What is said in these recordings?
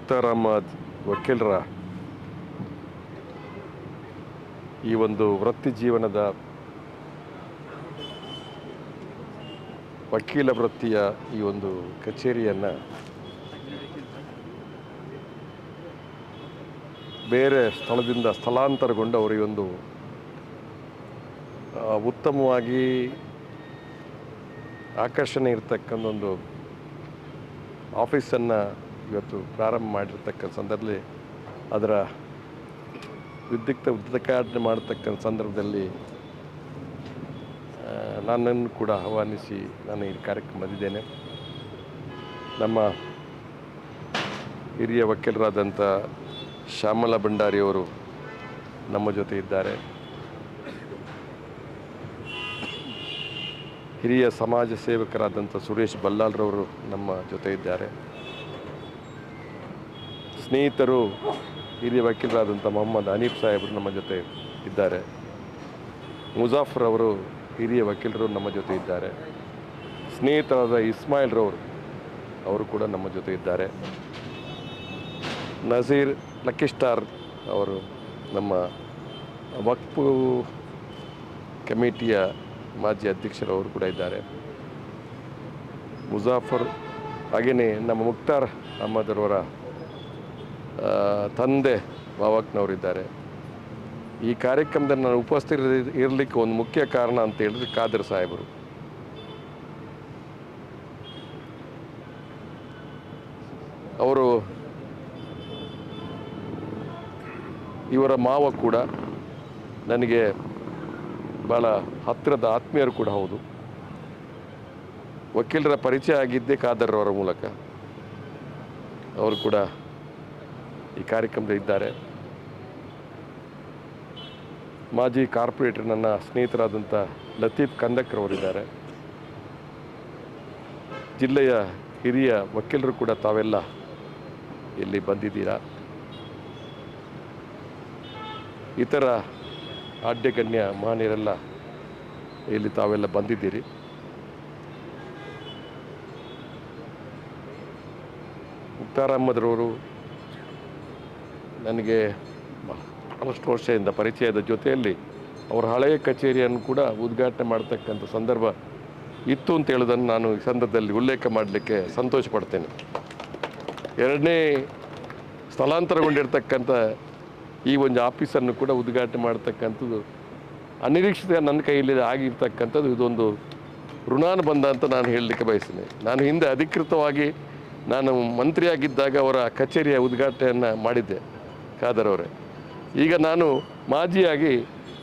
ಮುಕ್ತಾರ್ ಅಹಮದ್ ವಕೀಲರ ಈ ಒಂದು ವೃತ್ತಿ ಜೀವನದ ವಕೀಲ ವೃತ್ತಿಯ ಈ ಒಂದು ಕಚೇರಿಯನ್ನು ಬೇರೆ ಸ್ಥಳದಿಂದ ಸ್ಥಳಾಂತರಗೊಂಡು ಅವರಿಗೊಂದು ಉತ್ತಮವಾಗಿ ಆಕರ್ಷಣೆ ಇರತಕ್ಕಂಥ ಒಂದು ಆಫೀಸನ್ನು ಇವತ್ತು ಪ್ರಾರಂಭ ಮಾಡಿರ್ತಕ್ಕಂಥ ಸಂದರ್ಭದಲ್ಲಿ ಅದರ ಉದ್ಘಾಟನೆ ಮಾಡತಕ್ಕಂಥ ಸಂದರ್ಭದಲ್ಲಿ ನನ್ನನ್ನು ಕೂಡ ಆಹ್ವಾನಿಸಿ ನಾನು ಈ ಕಾರ್ಯಕ್ರಮ ಬಂದಿದ್ದೇನೆ. ನಮ್ಮ ಹಿರಿಯ ವಕೀಲರಾದಂಥ ಶ್ಯಾಮಲ ಭಂಡಾರಿಯವರು ನಮ್ಮ ಜೊತೆ ಇದ್ದಾರೆ. ಹಿರಿಯ ಸಮಾಜ ಸೇವಕರಾದಂಥ ಸುರೇಶ್ ಬಲ್ಲಾಲ್ರವರು ನಮ್ಮ ಜೊತೆ ಇದ್ದಾರೆ. ಸ್ನೇಹಿತರು ಹಿರಿಯ ವಕೀಲರಾದಂಥ ಮೊಹಮ್ಮದ್ ಹನೀಫ್ ಸಾಹೇಬರು ನಮ್ಮ ಜೊತೆ ಇದ್ದಾರೆ. ಮುಜಾಫರ್ ಅವರು ಹಿರಿಯ ವಕೀಲರು ನಮ್ಮ ಜೊತೆ ಇದ್ದಾರೆ. ಸ್ನೇಹಿತರಾದ ಇಸ್ಮಾಯಿಲ್ರವರು ಅವರು ಕೂಡ ನಮ್ಮ ಜೊತೆ ಇದ್ದಾರೆ. ನಜೀರ್ ಲಕ್ಕಿ ಸ್ಟಾರ್ ಅವರು ನಮ್ಮ ವಕ್ಫ್ ಕಮಿಟಿಯ ಮಾಜಿ ಅಧ್ಯಕ್ಷರವರು ಕೂಡ ಇದ್ದಾರೆ. ಮುಜಾಫರ್ ಹಾಗೆಯೇ ನಮ್ಮ ಮುಕ್ತಾರ್ ಅಹಮದ್ ಅವರ ತಂದೆ ಬಾವಕ್ನವರಿದ್ದಾರೆ. ಈ ಕಾರ್ಯಕ್ರಮದಲ್ಲಿ ನಾನು ಇರಲಿಕ್ಕೆ ಒಂದು ಮುಖ್ಯ ಕಾರಣ ಅಂತ ಹೇಳಿದ್ರೆ ಖಾದರ್ ಸಾಹೇಬರು. ಅವರು ಇವರ ಮಾವ ಕೂಡ ನನಗೆ ಭಾಳ ಹತ್ತಿರದ ಆತ್ಮೀಯರು ಕೂಡ ಹೌದು. ವಕೀಲರ ಪರಿಚಯ ಆಗಿದ್ದೇ ಖಾದರ್ ಅವರ ಮೂಲಕ. ಅವರು ಕೂಡ ಈ ಕಾರ್ಯಕ್ರಮದಲ್ಲಿ ಇದ್ದಾರೆ. ಮಾಜಿ ಕಾರ್ಪೊರೇಟರ್ ನನ್ನ ಸ್ನೇಹಿತರಾದಂಥ ಲತೀಫ್ ಕಂದಕ್ರವರಿದ್ದಾರೆ. ಜಿಲ್ಲೆಯ ಹಿರಿಯ ವಕೀಲರು ಕೂಡ ತಾವೆಲ್ಲ ಇಲ್ಲಿ ಬಂದಿದ್ದೀರಾ. ಇತರ ಆಡ್ಯಗಣ್ಯ ಮಹನೀಯರೆಲ್ಲ ಇಲ್ಲಿ ತಾವೆಲ್ಲ ಬಂದಿದ್ದೀರಿ. ಮುಕ್ತಾರ್ ಅಹಮದ್ರವರು ನನಗೆ ಬಹಳಷ್ಟು ವರ್ಷದಿಂದ ಪರಿಚಯದ ಜೊತೆಯಲ್ಲಿ ಅವರ ಹಳೆಯ ಕಚೇರಿಯನ್ನು ಕೂಡ ಉದ್ಘಾಟನೆ ಮಾಡ್ತಕ್ಕಂಥ ಸಂದರ್ಭ ಇತ್ತು ಅಂತ ಹೇಳೋದನ್ನು ನಾನು ಈ ಸಂದರ್ಭದಲ್ಲಿ ಉಲ್ಲೇಖ ಮಾಡಲಿಕ್ಕೆ ಸಂತೋಷ ಪಡ್ತೇನೆ. ಎರಡನೇ ಸ್ಥಳಾಂತರಗೊಂಡಿರ್ತಕ್ಕಂಥ ಈ ಒಂದು ಆಫೀಸನ್ನು ಕೂಡ ಉದ್ಘಾಟನೆ ಮಾಡ್ತಕ್ಕಂಥದ್ದು ಅನಿರೀಕ್ಷಿತ ನನ್ನ ಕೈಯಲ್ಲಿ ಆಗಿರ್ತಕ್ಕಂಥದ್ದು ಇದೊಂದು ಋಣಾನುಬಂಧ ಅಂತ ನಾನು ಹೇಳಲಿಕ್ಕೆ ಬಯಸ್ತೇನೆ. ನಾನು ಹಿಂದೆ ಅಧಿಕೃತವಾಗಿ ನಾನು ಮಂತ್ರಿಯಾಗಿದ್ದಾಗ ಅವರ ಕಚೇರಿಯ ಉದ್ಘಾಟನೆಯನ್ನು ಮಾಡಿದ್ದೆ ಖಾದರ್ ಅವರೇ. ಈಗ ನಾನು ಮಾಜಿಯಾಗಿ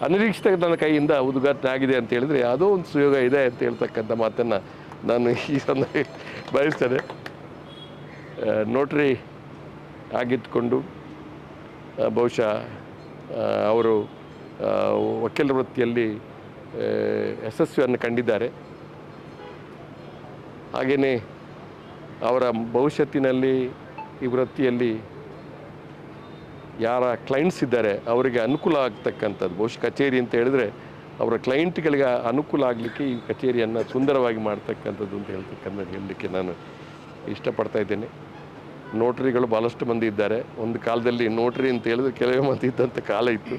ಅನಿರೀಕ್ಷಿತ ನನ್ನ ಕೈಯಿಂದ ಉದ್ಘಾಟನೆ ಆಗಿದೆ ಅಂತ ಹೇಳಿದರೆ ಯಾವುದೋ ಒಂದು ಸುಯೋಗ ಇದೆ ಅಂತ ಹೇಳ್ತಕ್ಕಂಥ ಮಾತನ್ನು ನಾನು ಈ ಸಂದರ್ಭ ಬಯಸ್ತೇನೆ. ನೋಟ್ರಿ ಆಗಿದ್ದುಕೊಂಡು ಬಹುಶಃ ಅವರು ವಕೀಲ ವೃತ್ತಿಯಲ್ಲಿ ಯಶಸ್ವಿಯನ್ನು ಕಂಡಿದ್ದಾರೆ. ಹಾಗೆಯೇ ಅವರ ಭವಿಷ್ಯತ್ತಿನಲ್ಲಿ ಈ ವೃತ್ತಿಯಲ್ಲಿ ಯಾರ ಕ್ಲೈಂಟ್ಸ್ ಇದ್ದಾರೆ ಅವರಿಗೆ ಅನುಕೂಲ ಆಗ್ತಕ್ಕಂಥದ್ದು, ಬಹುಶಃ ಕಚೇರಿ ಅಂತ ಹೇಳಿದ್ರೆ ಅವರ ಕ್ಲೈಂಟ್ಗಳಿಗೆ ಅನುಕೂಲ ಆಗಲಿಕ್ಕೆ ಈ ಕಚೇರಿಯನ್ನು ಸುಂದರವಾಗಿ ಮಾಡ್ತಕ್ಕಂಥದ್ದು ಅಂತ ಹೇಳಲಿಕ್ಕೆ ನಾನು ಇಷ್ಟಪಡ್ತಾ ಇದ್ದೇನೆ. ನೋಟ್ರಿಗಳು ಭಾಳಷ್ಟು ಮಂದಿ ಇದ್ದಾರೆ. ಒಂದು ಕಾಲದಲ್ಲಿ ನೋಟ್ರಿ ಅಂತ ಹೇಳಿದ್ರೆ ಕೆಲವೇ ಮಂದಿ ಇದ್ದಂಥ ಕಾಲ ಇತ್ತು.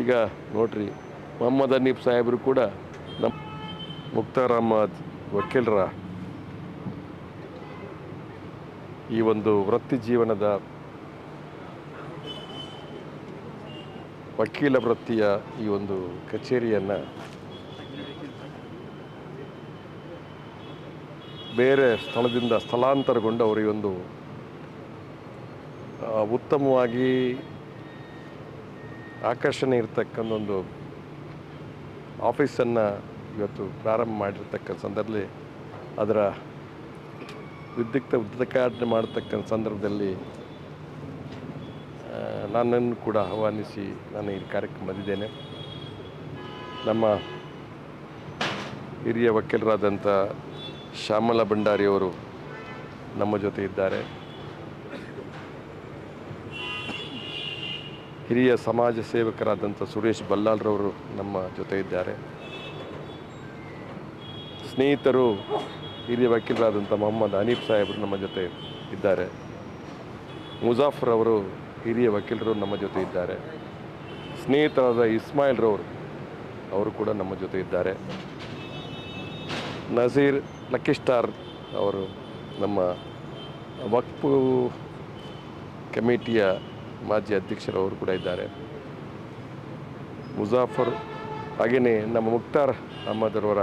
ಈಗ ನೋಟ್ರಿ ಮೊಹಮ್ಮದ್ ಹನೀಫ್ ಸಾಹೇಬರು ಕೂಡ ನಮ್ಮ ಮುಕ್ತಾರ್ ಅಹಮದ್ ವಕೀಲರ ಈ ಒಂದು ವೃತ್ತಿ ಜೀವನದ ವಕೀಲ ವೃತ್ತಿಯ ಈ ಒಂದು ಕಚೇರಿಯನ್ನು ಬೇರೆ ಸ್ಥಳದಿಂದ ಸ್ಥಳಾಂತರಗೊಂಡು ಅವರಿಗೊಂದು ಉತ್ತಮವಾಗಿ ಆಕರ್ಷಣೆ ಇರತಕ್ಕಂಥ ಒಂದು ಆಫೀಸನ್ನು ಇವತ್ತು ಪ್ರಾರಂಭ ಮಾಡಿರ್ತಕ್ಕಂಥ ಸಂದರ್ಭದಲ್ಲಿ ಅದರ ಉದ್ಘಾಟನೆ ಮಾಡತಕ್ಕಂಥ ಸಂದರ್ಭದಲ್ಲಿ ನನ್ನನ್ನು ಕೂಡ ಆಹ್ವಾನಿಸಿ ನಾನು ಈ ಕಾರ್ಯಕ್ರಮ ಬಂದಿದ್ದೇನೆ. ನಮ್ಮ ಹಿರಿಯ ವಕೀಲರಾದಂಥ ಶ್ಯಾಮಲ ಭಂಡಾರಿಯವರು ನಮ್ಮ ಜೊತೆ ಇದ್ದಾರೆ. ಹಿರಿಯ ಸಮಾಜ ಸೇವಕರಾದಂಥ ಸುರೇಶ್ ಬಲ್ಲಾಲ್ರವರು ನಮ್ಮ ಜೊತೆ ಇದ್ದಾರೆ. ಸ್ನೇಹಿತರು ಹಿರಿಯ ವಕೀಲರಾದಂಥ ಮೊಹಮ್ಮದ್ ಹನೀಫ್ ಸಾಹೇಬರು ನಮ್ಮ ಜೊತೆ ಇದ್ದಾರೆ. ಮುಜಾಫರ್ ಅವರು ಹಿರಿಯ ವಕೀಲರು ನಮ್ಮ ಜೊತೆ ಇದ್ದಾರೆ. ಸ್ನೇಹಿತರಾದ ಇಸ್ಮಾಯಿಲ್ ರವರು ಅವರು ಕೂಡ ನಮ್ಮ ಜೊತೆ ಇದ್ದಾರೆ. ನಜೀರ್ ಲಕ್ಕಿ ಸ್ಟಾರ್ ಅವರು ನಮ್ಮ ವಕ್ಫ್ ಕಮಿಟಿಯ ಮಾಜಿ ಅಧ್ಯಕ್ಷರವರು ಕೂಡ ಇದ್ದಾರೆ. ಮುಜಾಫರ್ ಹಾಗೆಯೇ ನಮ್ಮ ಮುಕ್ತಾರ್ ಅಹಮದ್ ಅವರ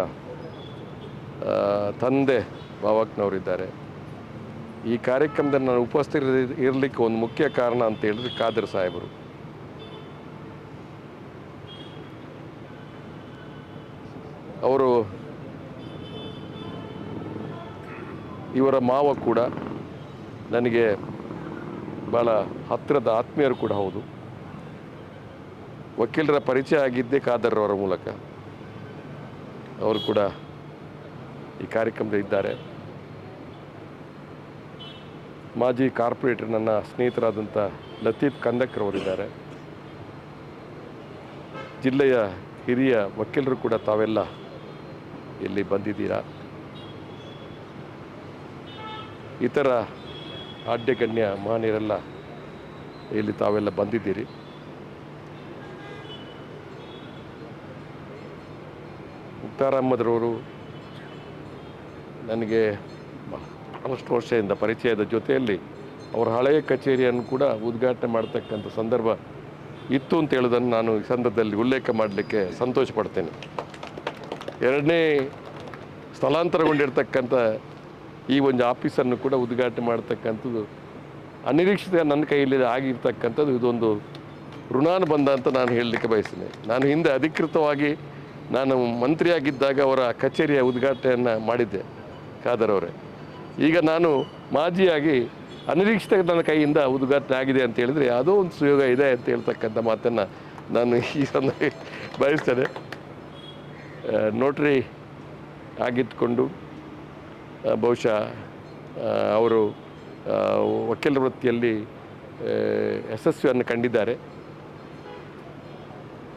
ತಂದೆ ಬಾವಕ್ನವರಿದ್ದಾರೆ. ಈ ಕಾರ್ಯಕ್ರಮದಲ್ಲಿ ನಾನು ಉಪಸ್ಥಿತ ಇರಲಿಕ್ಕೆ ಒಂದು ಮುಖ್ಯ ಕಾರಣ ಅಂತ ಹೇಳಿದ್ರೆ ಖಾದರ್ ಸಾಹೇಬರು. ಅವರು ಇವರ ಮಾವ ಕೂಡ ನನಗೆ ಭಾಳ ಹತ್ತಿರದ ಆತ್ಮೀಯರು ಕೂಡ ಹೌದು. ವಕೀಲರ ಪರಿಚಯ ಆಗಿದ್ದೇ ಖಾದರ್ ಅವರ ಮೂಲಕ. ಅವರು ಕೂಡ ಈ ಕಾರ್ಯಕ್ರಮದಲ್ಲಿ ಇದ್ದಾರೆ. ಮಾಜಿ ಕಾರ್ಪೊರೇಟರ್ ನನ್ನ ಸ್ನೇಹಿತರಾದಂಥ ಲತೀಫ್ ಕಂದಕರ್ ಅವರಿದ್ದಾರೆ. ಜಿಲ್ಲೆಯ ಹಿರಿಯ ವಕೀಲರು ಕೂಡ ತಾವೆಲ್ಲ ಇಲ್ಲಿ ಬಂದಿದ್ದೀರಾ. ಇತರ ಆಡ್ಯಗಣ್ಯ ಮಹನೀಯರೆಲ್ಲ ಇಲ್ಲಿ ತಾವೆಲ್ಲ ಬಂದಿದ್ದೀರಿ. ಮುಕ್ತಾರ್ ಅಹಮದ್ರವರು ನನಗೆ ಬಹಳಷ್ಟು ವರ್ಷದಿಂದ ಪರಿಚಯದ ಜೊತೆಯಲ್ಲಿ ಅವರ ಹಳೆಯ ಕಚೇರಿಯನ್ನು ಕೂಡ ಉದ್ಘಾಟನೆ ಮಾಡ್ತಕ್ಕಂಥ ಸಂದರ್ಭ ಇತ್ತು ಅಂತ ಹೇಳೋದನ್ನು ನಾನು ಈ ಸಂದರ್ಭದಲ್ಲಿ ಉಲ್ಲೇಖ ಮಾಡಲಿಕ್ಕೆ ಸಂತೋಷ ಪಡ್ತೇನೆ. ಎರಡನೇ ಸ್ಥಳಾಂತರಗೊಂಡಿರ್ತಕ್ಕಂಥ ಈ ಒಂದು ಆಫೀಸನ್ನು ಕೂಡ ಉದ್ಘಾಟನೆ ಮಾಡ್ತಕ್ಕಂಥದ್ದು ಅನಿರೀಕ್ಷಿತ ನನ್ನ ಕೈಯಲ್ಲಿ ಆಗಿರ್ತಕ್ಕಂಥದ್ದು ಇದೊಂದು ಋಣಾನುಬಂಧ ಅಂತ ನಾನು ಹೇಳಲಿಕ್ಕೆ ಬಯಸ್ತೇನೆ. ನಾನು ಹಿಂದೆ ಅಧಿಕೃತವಾಗಿ ನಾನು ಮಂತ್ರಿಯಾಗಿದ್ದಾಗ ಅವರ ಕಚೇರಿಯ ಉದ್ಘಾಟನೆಯನ್ನು ಮಾಡಿದ್ದೆ ಖಾದರ್ ಅವರೇ. ಈಗ ನಾನು ಮಾಜಿಯಾಗಿ ಅನಿರೀಕ್ಷಿತ ನನ್ನ ಕೈಯಿಂದ ಉದ್ಘಾಟನೆ ಆಗಿದೆ ಅಂತ ಹೇಳಿದರೆ ಯಾವುದೋ ಒಂದು ಸುಯೋಗ ಇದೆ ಅಂತ ಹೇಳ್ತಕ್ಕಂಥ ಮಾತನ್ನು ನಾನು ಈ ಸಂದರ್ಭ ಬಯಸ್ತೇನೆ. ನೋಟ್ರಿ ಆಗಿದ್ದುಕೊಂಡು ಬಹುಶಃ ಅವರು ವಕೀಲ ವೃತ್ತಿಯಲ್ಲಿ ಯಶಸ್ವಿಯನ್ನು ಕಂಡಿದ್ದಾರೆ.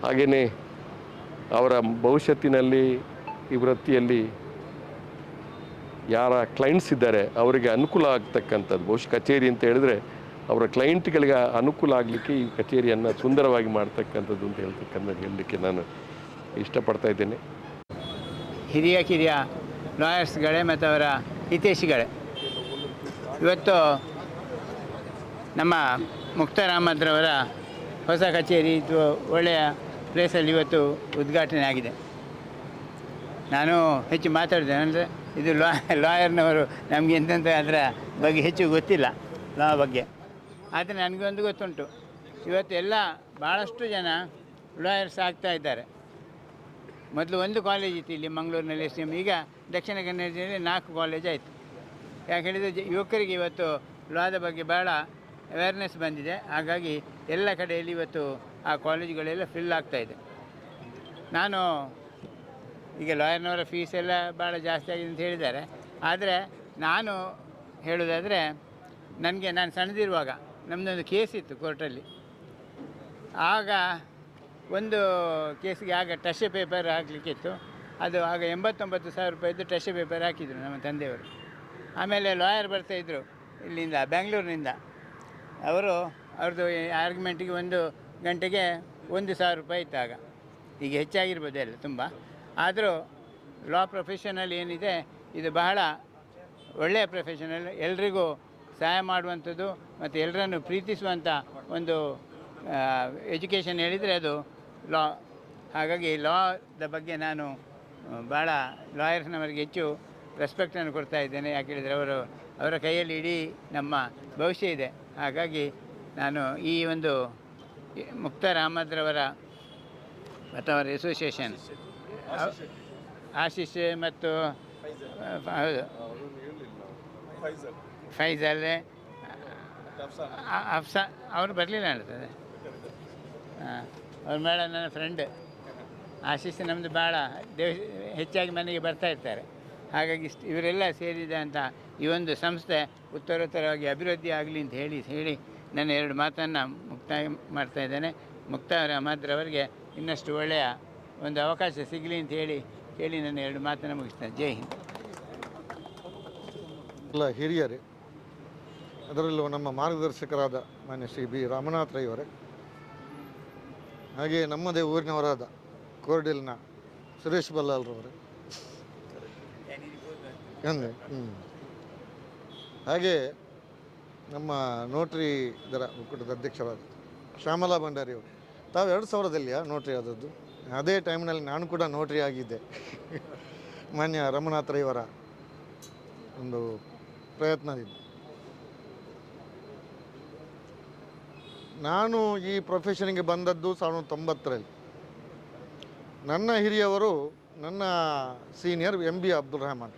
ಹಾಗೆಯೇ ಅವರ ಭವಿಷ್ಯತ್ತಿನಲ್ಲಿ ಈ ವೃತ್ತಿಯಲ್ಲಿ ಯಾರ ಕ್ಲೈಂಟ್ಸ್ ಇದ್ದಾರೆ ಅವರಿಗೆ ಅನುಕೂಲ ಆಗ್ತಕ್ಕಂಥದ್ದು, ಬಹುಶಃ ಕಚೇರಿ ಅಂತ ಹೇಳಿದ್ರೆ ಅವರ ಕ್ಲೈಂಟ್ಗಳಿಗೆ ಅನುಕೂಲ ಆಗಲಿಕ್ಕೆ ಈ ಕಚೇರಿಯನ್ನು ಸುಂದರವಾಗಿ ಮಾಡ್ತಕ್ಕಂಥದ್ದು ಅಂತ ಹೇಳಲಿಕ್ಕೆ ನಾನು ಇಷ್ಟಪಡ್ತಾ ಇದ್ದೇನೆ. ಹಿರಿಯ ಕಿರಿಯ ಲಾಯರ್ಸ್ಗಳೇ ಮತ್ತು ಅವರ ಹಿತೈಷಿಗಳೇ, ಇವತ್ತು ನಮ್ಮ ಮುಕ್ತಾರ್ ಅಹಮದ್ರವರ ಹೊಸ ಕಚೇರಿ ಇದು ಒಳ್ಳೆಯ ಪ್ಲೇಸಲ್ಲಿ ಇವತ್ತು ಉದ್ಘಾಟನೆ ಆಗಿದೆ. ನಾನು ಹೆಚ್ಚು ಮಾತಾಡಿದೆ ಅಂದರೆ ಇದು ಲಾಯರ್ನವರು ನಮಗೆ ಎಂತೆಂಥ ಅದರ ಬಗ್ಗೆ ಹೆಚ್ಚು ಗೊತ್ತಿಲ್ಲ, ಲಾ ಬಗ್ಗೆ. ಆದರೆ ನನಗೊಂದು ಗೊತ್ತುಂಟು, ಇವತ್ತು ಎಲ್ಲ ಭಾಳಷ್ಟು ಜನ ಲಾಯರ್ಸ್ ಆಗ್ತಾ ಇದ್ದಾರೆ. ಮೊದಲು ಒಂದು ಕಾಲೇಜ್ ಇತ್ತು ಇಲ್ಲಿ ಮಂಗಳೂರಿನಲ್ಲಿ, ಈಗ ದಕ್ಷಿಣ ಕನ್ನಡ ಜಿಲ್ಲೆಯಲ್ಲಿ 4 ಕಾಲೇಜ್ ಆಯಿತು. ಯಾಕೆ ಹೇಳಿದರೆ ಯುವಕರಿಗೆ ಇವತ್ತು ಲಾದ ಬಗ್ಗೆ ಭಾಳ ಅವೇರ್ನೆಸ್ ಬಂದಿದೆ. ಹಾಗಾಗಿ ಎಲ್ಲ ಕಡೆಯಲ್ಲಿ ಇವತ್ತು ಆ ಕಾಲೇಜುಗಳೆಲ್ಲ ಫಿಲ್ ಆಗ್ತಾಯಿದೆ. ನಾನು ಈಗ ಲಾಯರ್ನವರ ಫೀಸ್ ಎಲ್ಲ ಭಾಳ ಜಾಸ್ತಿ ಆಗಿದೆ ಅಂತ ಹೇಳಿದ್ದಾರೆ. ಆದರೆ ನಾನು ಹೇಳೋದಾದರೆ, ನಾನು ಸಣ್ಣದಿರುವಾಗ ನಮ್ಮದೊಂದು ಕೇಸ್ ಇತ್ತು ಕೋರ್ಟಲ್ಲಿ. ಆಗ ಒಂದು ಕೇಸಿಗೆ ಆಗ ಟೆಸ್ಟ್ ಪೇಪರ್ ಹಾಕಲಿಕ್ಕಿತ್ತು. ಅದು ಆಗ 89,000 ರೂಪಾಯಿದ್ದು ಟೆಸ್ಟ್ ಪೇಪರ್ ಹಾಕಿದರು ನಮ್ಮ ತಂದೆಯವರು. ಆಮೇಲೆ ಲಾಯರ್ ಬರ್ತಾಯಿದ್ರು ಇಲ್ಲಿಂದ ಬೆಂಗಳೂರಿನಿಂದ. ಅವ್ರದ್ದು ಆರ್ಗ್ಯುಮೆಂಟಿಗೆ 1 ಗಂಟೆಗೆ 1,000 ರೂಪಾಯಿ ಇತ್ತು ಆಗ. ಈಗ ಹೆಚ್ಚಾಗಿರ್ಬೋದು ಎಲ್ಲ ತುಂಬ. ಆದರೂ ಲಾ ಪ್ರೊಫೆಷನಲ್ಲಿ ಏನಿದೆ ಇದು ಬಹಳ ಒಳ್ಳೆಯ ಪ್ರೊಫೆಷನಲ್, ಎಲ್ರಿಗೂ ಸಹಾಯ ಮಾಡುವಂಥದ್ದು ಮತ್ತು ಎಲ್ಲರನ್ನು ಪ್ರೀತಿಸುವಂಥ ಒಂದು ಎಜುಕೇಷನ್ ಹೇಳಿದರೆ ಅದು ಲಾ. ಹಾಗಾಗಿ ಲಾದ ಬಗ್ಗೆ ನಾನು ಭಾಳ ಲಾಯರ್ಸ್ನವರಿಗೆ ಹೆಚ್ಚು ರೆಸ್ಪೆಕ್ಟನ್ನು ಕೊಡ್ತಾ ಇದ್ದೇನೆ. ಯಾಕೆ ಹೇಳಿದರೆ ಅವರ ಕೈಯಲ್ಲಿ ಇಡೀ ನಮ್ಮ ಭವಿಷ್ಯ ಇದೆ. ಹಾಗಾಗಿ ನಾನು ಈ ಒಂದು ಮುಕ್ತಾರ್ ಅಹಮದ್ರವರ ಮತ್ತು ಅವರ ಅಸೋಸಿಯೇಷನ್ ಆಶೀಶ್ ಮತ್ತು ಹೌದು ಫೈಜಲ್ ಅಫ್ಸಾ ಅವರು ಬರಲಿಲ್ಲ ಅನ್ತದೆ. ಅವ್ರು ಮೇಡ ನನ್ನ ಫ್ರೆಂಡ್. ಆಶೀಶ್ ನಮ್ಮದು ಭಾಳ ಹೆಚ್ಚಾಗಿ ಮನೆಗೆ ಬರ್ತಾ ಇರ್ತಾರೆ. ಹಾಗಾಗಿ ಇವರೆಲ್ಲ ಸೇರಿದಂಥ ಈ ಒಂದು ಸಂಸ್ಥೆ ಉತ್ತರೋತ್ತರವಾಗಿ ಅಭಿವೃದ್ಧಿ ಆಗಲಿ ಅಂತ ಹೇಳಿ ನಾನು 2 ಮಾತನ್ನು ಮುಕ್ತಾಯ ಮಾಡ್ತಾ ಇದ್ದೇನೆ. ಮುಕ್ತಾರ್ ಅಹಮದ್ರವರಿಗೆ ಇನ್ನಷ್ಟು ಒಳ್ಳೆಯ ಒಂದು ಅವಕಾಶ ಸಿಗಲಿ ಅಂತ ಹೇಳಿ ನಾನು 2 ಮಾತನ್ನು ಮುಗಿಸ್ತೇನೆ. ಜೈ ಹಿಂದ್. ಎಲ್ಲ ಹಿರಿಯರೇ, ಅದರಲ್ಲೂ ನಮ್ಮ ಮಾರ್ಗದರ್ಶಕರಾದ ಮಾನ್ಯ ಶ್ರೀ ಬಿ ರಾಮನಾಥ್ ರೈ ಅವರೇ, ಹಾಗೆ ನಮ್ಮದೇ ಊರಿನವರಾದ ಕೋರ್ಡಿಲ್ನ ಸುರೇಶ್ ಬಲ್ಲಾಲ್ರವರೇ, ಹಾಗೆ ನಮ್ಮ ನೋಟ್ರಿ ಇದರ ಒಕ್ಕೂಟದ ಅಧ್ಯಕ್ಷರಾದ ಶ್ಯಾಮಲಾ ಭಂಡಾರಿ ಅವರು. ತಾವು 2000ದಲ್ಲಿಯಾ ನೋಟ್ರಿ ಆದದ್ದು? ಅದೇ ಟೈಮ್ನಲ್ಲಿ ನಾನು ಕೂಡ ನೋಟ್ರಿ ಆಗಿದ್ದೆ. ಮಾನ್ಯ ರಮನಾಥ್ ರೈವರ ಒಂದು ಪ್ರಯತ್ನದಿಂದ ನಾನು ಈ ಪ್ರೊಫೆಷನ್ಗೆ ಬಂದದ್ದು 1990ರಲ್ಲಿ. ನನ್ನ ಹಿರಿಯವರು ನನ್ನ ಸೀನಿಯರ್ MB ಅಬ್ದುಲ್ ರಹಮಾನ್.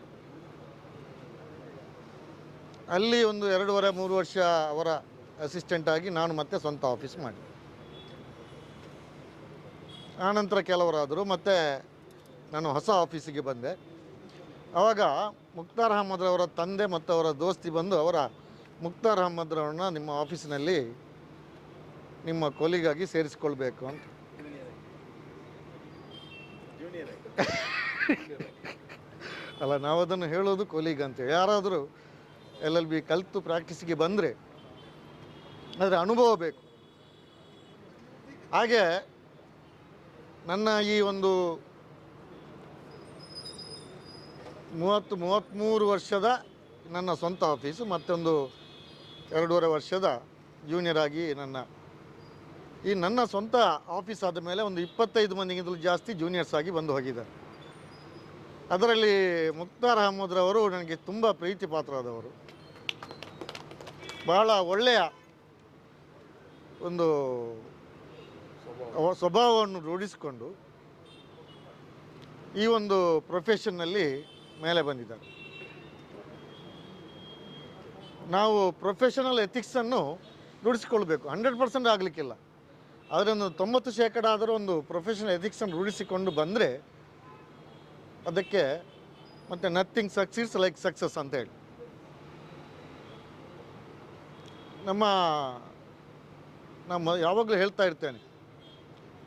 ಅಲ್ಲಿ ಒಂದು 2.5-3 ವರ್ಷ ಅವರ ಅಸಿಸ್ಟೆಂಟ್ ಆಗಿ ನಾನು ಮತ್ತೆ ಸ್ವಂತ ಆಫೀಸ್ ಮಾಡಿ, ಆನಂತರ ಕೆಲವರಾದರು. ಮತ್ತು ನಾನು ಹೊಸ ಆಫೀಸಿಗೆ ಬಂದೆ. ಆವಾಗ ಮುಕ್ತಾರ್ ಅಹಮದ್ರವರ ತಂದೆ ಮತ್ತು ಅವರ ದೋಸ್ತಿ ಬಂದು ಮುಕ್ತಾರ್ ಅಹಮದ್ರವ್ರನ್ನ ನಿಮ್ಮ ಆಫೀಸಿನಲ್ಲಿ ನಿಮ್ಮ ಕೊಲಿಗಾಗಿ ಸೇರಿಸ್ಕೊಳ್ಬೇಕು ಅಂತ. ಅಲ್ಲ, ನಾವು ಅದನ್ನು ಹೇಳೋದು ಕೊಲಿಗ್ ಅಂತೇಳಿ. ಯಾರಾದರೂ LLB ಕಲಿತು ಪ್ರಾಕ್ಟೀಸಿಗೆ ಬಂದರೆ ಅದರ ಅನುಭವ ಬೇಕು. ಹಾಗೆ ನನ್ನ ಈ ಒಂದು 33 ವರ್ಷದ ನನ್ನ ಸ್ವಂತ ಆಫೀಸು, ಮತ್ತೊಂದು 2.5 ವರ್ಷದ ಜೂನಿಯರ್ ಆಗಿ ನನ್ನ ಸ್ವಂತ ಆಫೀಸ್ ಆದ ಮೇಲೆ ಒಂದು 25 ಮಂದಿಗಿಂತಲೂ ಜಾಸ್ತಿ ಜೂನಿಯರ್ಸ್ ಆಗಿ ಬಂದು ಹೋಗಿದ್ದಾರೆ. ಅದರಲ್ಲಿ ಮುಕ್ತಾರ್ ಅಹಮದ್ರವರು ನನಗೆ ತುಂಬ ಪ್ರೀತಿ ಪಾತ್ರರಾದವರು. ಬಹಳ ಒಳ್ಳೆಯ ಒಂದು ಸ್ವಭಾವವನ್ನು ರೂಢಿಸಿಕೊಂಡು ಈ ಒಂದು ಪ್ರೊಫೆಷನ್ನಲ್ಲಿ ಮೇಲೆ ಬಂದಿದ್ದಾರೆ. ನಾವು ಪ್ರೊಫೆಷನಲ್ ಎಥಿಕ್ಸನ್ನು ರೂಢಿಸಿಕೊಳ್ಬೇಕು. 100% ಆಗಲಿಕ್ಕಿಲ್ಲ, ಆದರೆ ಒಂದು 90% ಆದರೂ ಒಂದು ಪ್ರೊಫೆಷನಲ್ ಎಥಿಕ್ಸನ್ನು ರೂಢಿಸಿಕೊಂಡು ಬಂದರೆ ಅದಕ್ಕೆ ಮತ್ತು ನಥಿಂಗ್ ಸಕ್ಸೀಡ್ಸ್ ಲೈಕ್ ಸಕ್ಸಸ್ ಅಂತೇಳಿ. ನಮ್ಮ ಯಾವಾಗಲೂ ಹೇಳ್ತಾ ಇರ್ತೇನೆ,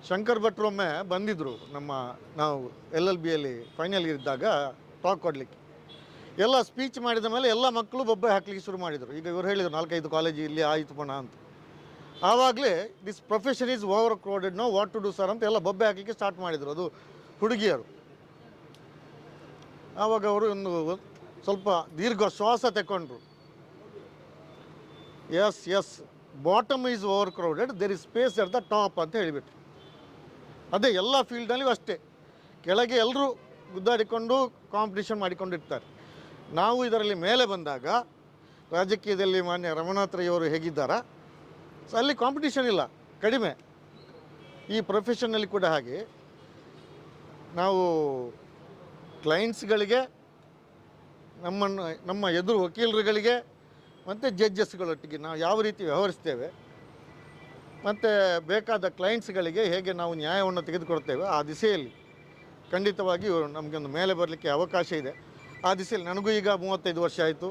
ಶಂಕರ್ ಭಟ್ರೊಮ್ಮೆ ಬಂದಿದ್ದರು ನಾವು LLBಯಲ್ಲಿ ಫೈನಲ್ ಇದ್ದಾಗ ಟಾಕ್ ಕೊಡಲಿಕ್ಕೆ. ಎಲ್ಲ ಸ್ಪೀಚ್ ಮಾಡಿದ ಮೇಲೆ ಎಲ್ಲ ಮಕ್ಕಳು ಬೊಬ್ಬೆ ಹಾಕಲಿಕ್ಕೆ ಶುರು ಮಾಡಿದರು. ಈಗ ಇವರು ಹೇಳಿದರು 4-5 ಕಾಲೇಜ್ ಇಲ್ಲಿ ಆಯಿತು ಪುನಃ ಅಂತ. ಆವಾಗಲೇ this profession is over crowded, no what to do sir ಅಂತ ಎಲ್ಲ ಬೊಬ್ಬೆ ಹಾಕಲಿಕ್ಕೆ ಸ್ಟಾರ್ಟ್ ಮಾಡಿದರು. ಅದು ಹುಡುಗಿಯರು. ಆವಾಗ ಅವರು ಒಂದು ಸ್ವಲ್ಪ ದೀರ್ಘ ಶ್ವಾಸ ತಗೊಂಡ್ರು. Yes bottom is over crowded, there is space at the top ಅಂತ ಹೇಳಿಬಿಟ್ರು. ಅದೇ ಎಲ್ಲ ಫೀಲ್ಡ್ನಲ್ಲಿಯೂ ಅಷ್ಟೇ, ಕೆಳಗೆ ಎಲ್ಲರೂ ಗುದ್ದಾಡಿಕೊಂಡು ಕಾಂಪಿಟೇಷನ್ ಮಾಡಿಕೊಂಡಿರ್ತಾರೆ. ನಾವು ಇದರಲ್ಲಿ ಮೇಲೆ ಬಂದಾಗ ರಾಜಕೀಯದಲ್ಲಿ ಮಾನ್ಯ ರಮನಾಥ್ ರೈ ಅವರು ಹೇಗಿದ್ದಾರಾ, ಸೊ ಅಲ್ಲಿ ಕಾಂಪಿಟೇಷನ್ ಇಲ್ಲ, ಕಡಿಮೆ. ಈ ಪ್ರೊಫೆಷನ್ನಲ್ಲಿ ಕೂಡ ಹಾಗೆ ನಾವು ಕ್ಲೈಂಟ್ಸ್ಗಳಿಗೆ, ನಮ್ಮ ಎದುರು ವಕೀಲರುಗಳಿಗೆ ಮತ್ತು ಜಡ್ಜಸ್ಗಳೊಟ್ಟಿಗೆ ನಾವು ಯಾವ ರೀತಿ ವ್ಯವಹರಿಸ್ತೇವೆ ಮತ್ತು ಬೇಕಾದ ಕ್ಲೈಂಟ್ಸ್ಗಳಿಗೆ ಹೇಗೆ ನಾವು ನ್ಯಾಯವನ್ನು ತೆಗೆದುಕೊಡ್ತೇವೆ, ಆ ದಿಸೆಯಲ್ಲಿ ಖಂಡಿತವಾಗಿಯೂ ನಮಗೊಂದು ಮೇಲೆ ಬರಲಿಕ್ಕೆ ಅವಕಾಶ ಇದೆ. ಆ ದಿಸೆಯಲ್ಲಿ ನನಗೂ ಈಗ 35 ವರ್ಷ ಆಯಿತು.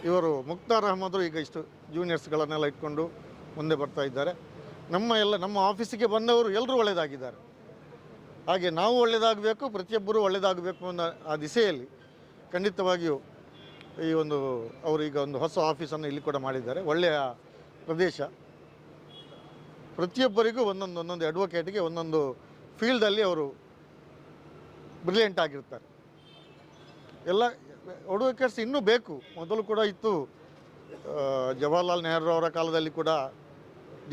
ಇವರು ಮುಕ್ತಾರ್ ಅಹಮದ್ರು ಈಗ ಇಷ್ಟು ಜೂನಿಯರ್ಸ್ಗಳನ್ನೆಲ್ಲ ಇಟ್ಕೊಂಡು ಮುಂದೆ ಬರ್ತಾ ಇದ್ದಾರೆ. ನಮ್ಮ ಆಫೀಸಿಗೆ ಬಂದವರು ಎಲ್ಲರೂ ಒಳ್ಳೆಯದಾಗಿದ್ದಾರೆ. ಹಾಗೆ ನಾವು ಒಳ್ಳೆಯದಾಗಬೇಕು, ಪ್ರತಿಯೊಬ್ಬರೂ ಒಳ್ಳೆಯದಾಗಬೇಕು ಅನ್ನೋ ಆ ದಿಸೆಯಲ್ಲಿ ಖಂಡಿತವಾಗಿಯೂ ಅವರು ಈಗ ಒಂದು ಹೊಸ ಆಫೀಸನ್ನು ಇಲ್ಲಿ ಕೂಡ ಮಾಡಿದ್ದಾರೆ. ಒಳ್ಳೆಯ ಪ್ರದೇಶ. ಪ್ರತಿಯೊಬ್ಬರಿಗೂ ಒಂದೊಂದು ಅಡ್ವೊಕೇಟ್ಗೆ ಒಂದೊಂದು ಫೀಲ್ಡಲ್ಲಿ ಅವರು ಬ್ರಿಲಿಯಂಟ್ ಆಗಿರ್ತಾರೆ. ಎಲ್ಲ ಅಡ್ವೊಕೇಟ್ಸ್ ಇನ್ನೂ ಬೇಕು. ಮೊದಲು ಕೂಡ ಇತ್ತು, ಜವಾಹರ್ಲಾಲ್ ನೆಹರು ಅವರ ಕಾಲದಲ್ಲಿ ಕೂಡ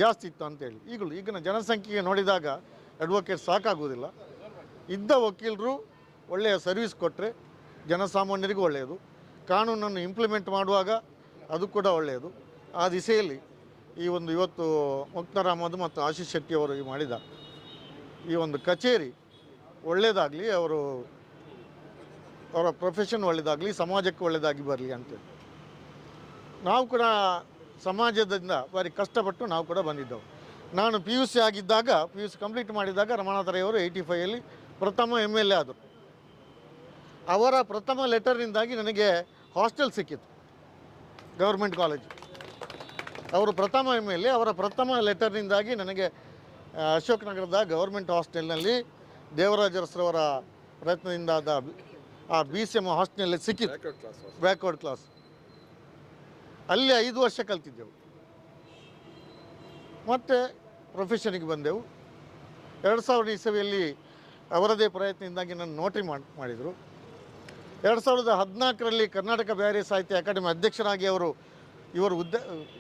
ಜಾಸ್ತಿ ಇತ್ತು ಅಂತೇಳಿ. ಈಗಿನ ಜನಸಂಖ್ಯೆಗೆ ನೋಡಿದಾಗ ಅಡ್ವೊಕೇಟ್ ಸಾಕಾಗುವುದಿಲ್ಲ. ಇದ್ದ ವಕೀಲರು ಒಳ್ಳೆಯ ಸರ್ವಿಸ್ ಕೊಟ್ಟರೆ ಜನಸಾಮಾನ್ಯರಿಗೂ ಒಳ್ಳೆಯದು, ಕಾನೂನನ್ನು ಇಂಪ್ಲಿಮೆಂಟ್ ಮಾಡುವಾಗ ಅದು ಕೂಡ ಒಳ್ಳೆಯದು. ಆ ದಿಸೆಯಲ್ಲಿ ಇವತ್ತು ಮುಕ್ತಾರ್ ಅಹಮದ್ ಮತ್ತು ಆಶೀಶ್ ಶೆಟ್ಟಿ ಅವರು ಮಾಡಿದ ಈ ಒಂದು ಕಚೇರಿ ಒಳ್ಳೆಯದಾಗಲಿ, ಅವರ ಪ್ರೊಫೆಷನ್ ಒಳ್ಳೆಯದಾಗಲಿ, ಸಮಾಜಕ್ಕೆ ಒಳ್ಳೆಯದಾಗಿ ಬರಲಿ ಅಂತೇಳಿ. ನಾವು ಕೂಡ ಸಮಾಜದಿಂದ ಭಾರಿ ಕಷ್ಟಪಟ್ಟು ನಾವು ಕೂಡ ಬಂದಿದ್ದೆವು. ನಾನು PUC ಆಗಿದ್ದಾಗ, PUC ಕಂಪ್ಲೀಟ್ ಮಾಡಿದಾಗ ರಮನಾಥ್ ರೈ ಅವರು 85ಯಲ್ಲಿ ಪ್ರಥಮ MLA ಆದರು. ಅವರ ಪ್ರಥಮ ಲೆಟರ್ನಿಂದಾಗಿ ನನಗೆ ಹಾಸ್ಟೆಲ್ ಸಿಕ್ಕಿತ್ತು ಗೌರ್ಮೆಂಟ್ ಕಾಲೇಜ್. ಅವರು ಪ್ರಥಮ MLA, ಅವರ ಪ್ರಥಮ ಲೆಟರ್ನಿಂದಾಗಿ ನನಗೆ ಅಶೋಕ್ ನಗರದ ಗೌರ್ಮೆಂಟ್ ಹಾಸ್ಟೆಲ್ನಲ್ಲಿ ದೇವರಾಜ ಅರಸರವರ ಪ್ರಯತ್ನದಿಂದ ಆ BCM ಹಾಸ್ಟೆಲ್ನಲ್ಲಿ ಸಿಕ್ಕಿತ್ತು, ಬ್ಯಾಕ್ವರ್ಡ್ ಕ್ಲಾಸ್. ಅಲ್ಲಿ 5 ವರ್ಷ ಕಲ್ತಿದ್ದೆವು. ಮತ್ತು ಪ್ರೊಫೆಷನಿಗೆ ಬಂದೆವು. 2000 ಇಸವಿಯಲ್ಲಿ ಅವರದೇ ಪ್ರಯತ್ನದಿಂದಾಗಿ ನನ್ನ ನೋಟ್ರಿ ಮಾಡಿದರು. 2014ರಲ್ಲಿ ಕರ್ನಾಟಕ ಬ್ಯಾರಿ ಸಾಹಿತ್ಯ ಅಕಾಡೆಮಿ ಅಧ್ಯಕ್ಷರಾಗಿ ಇವರು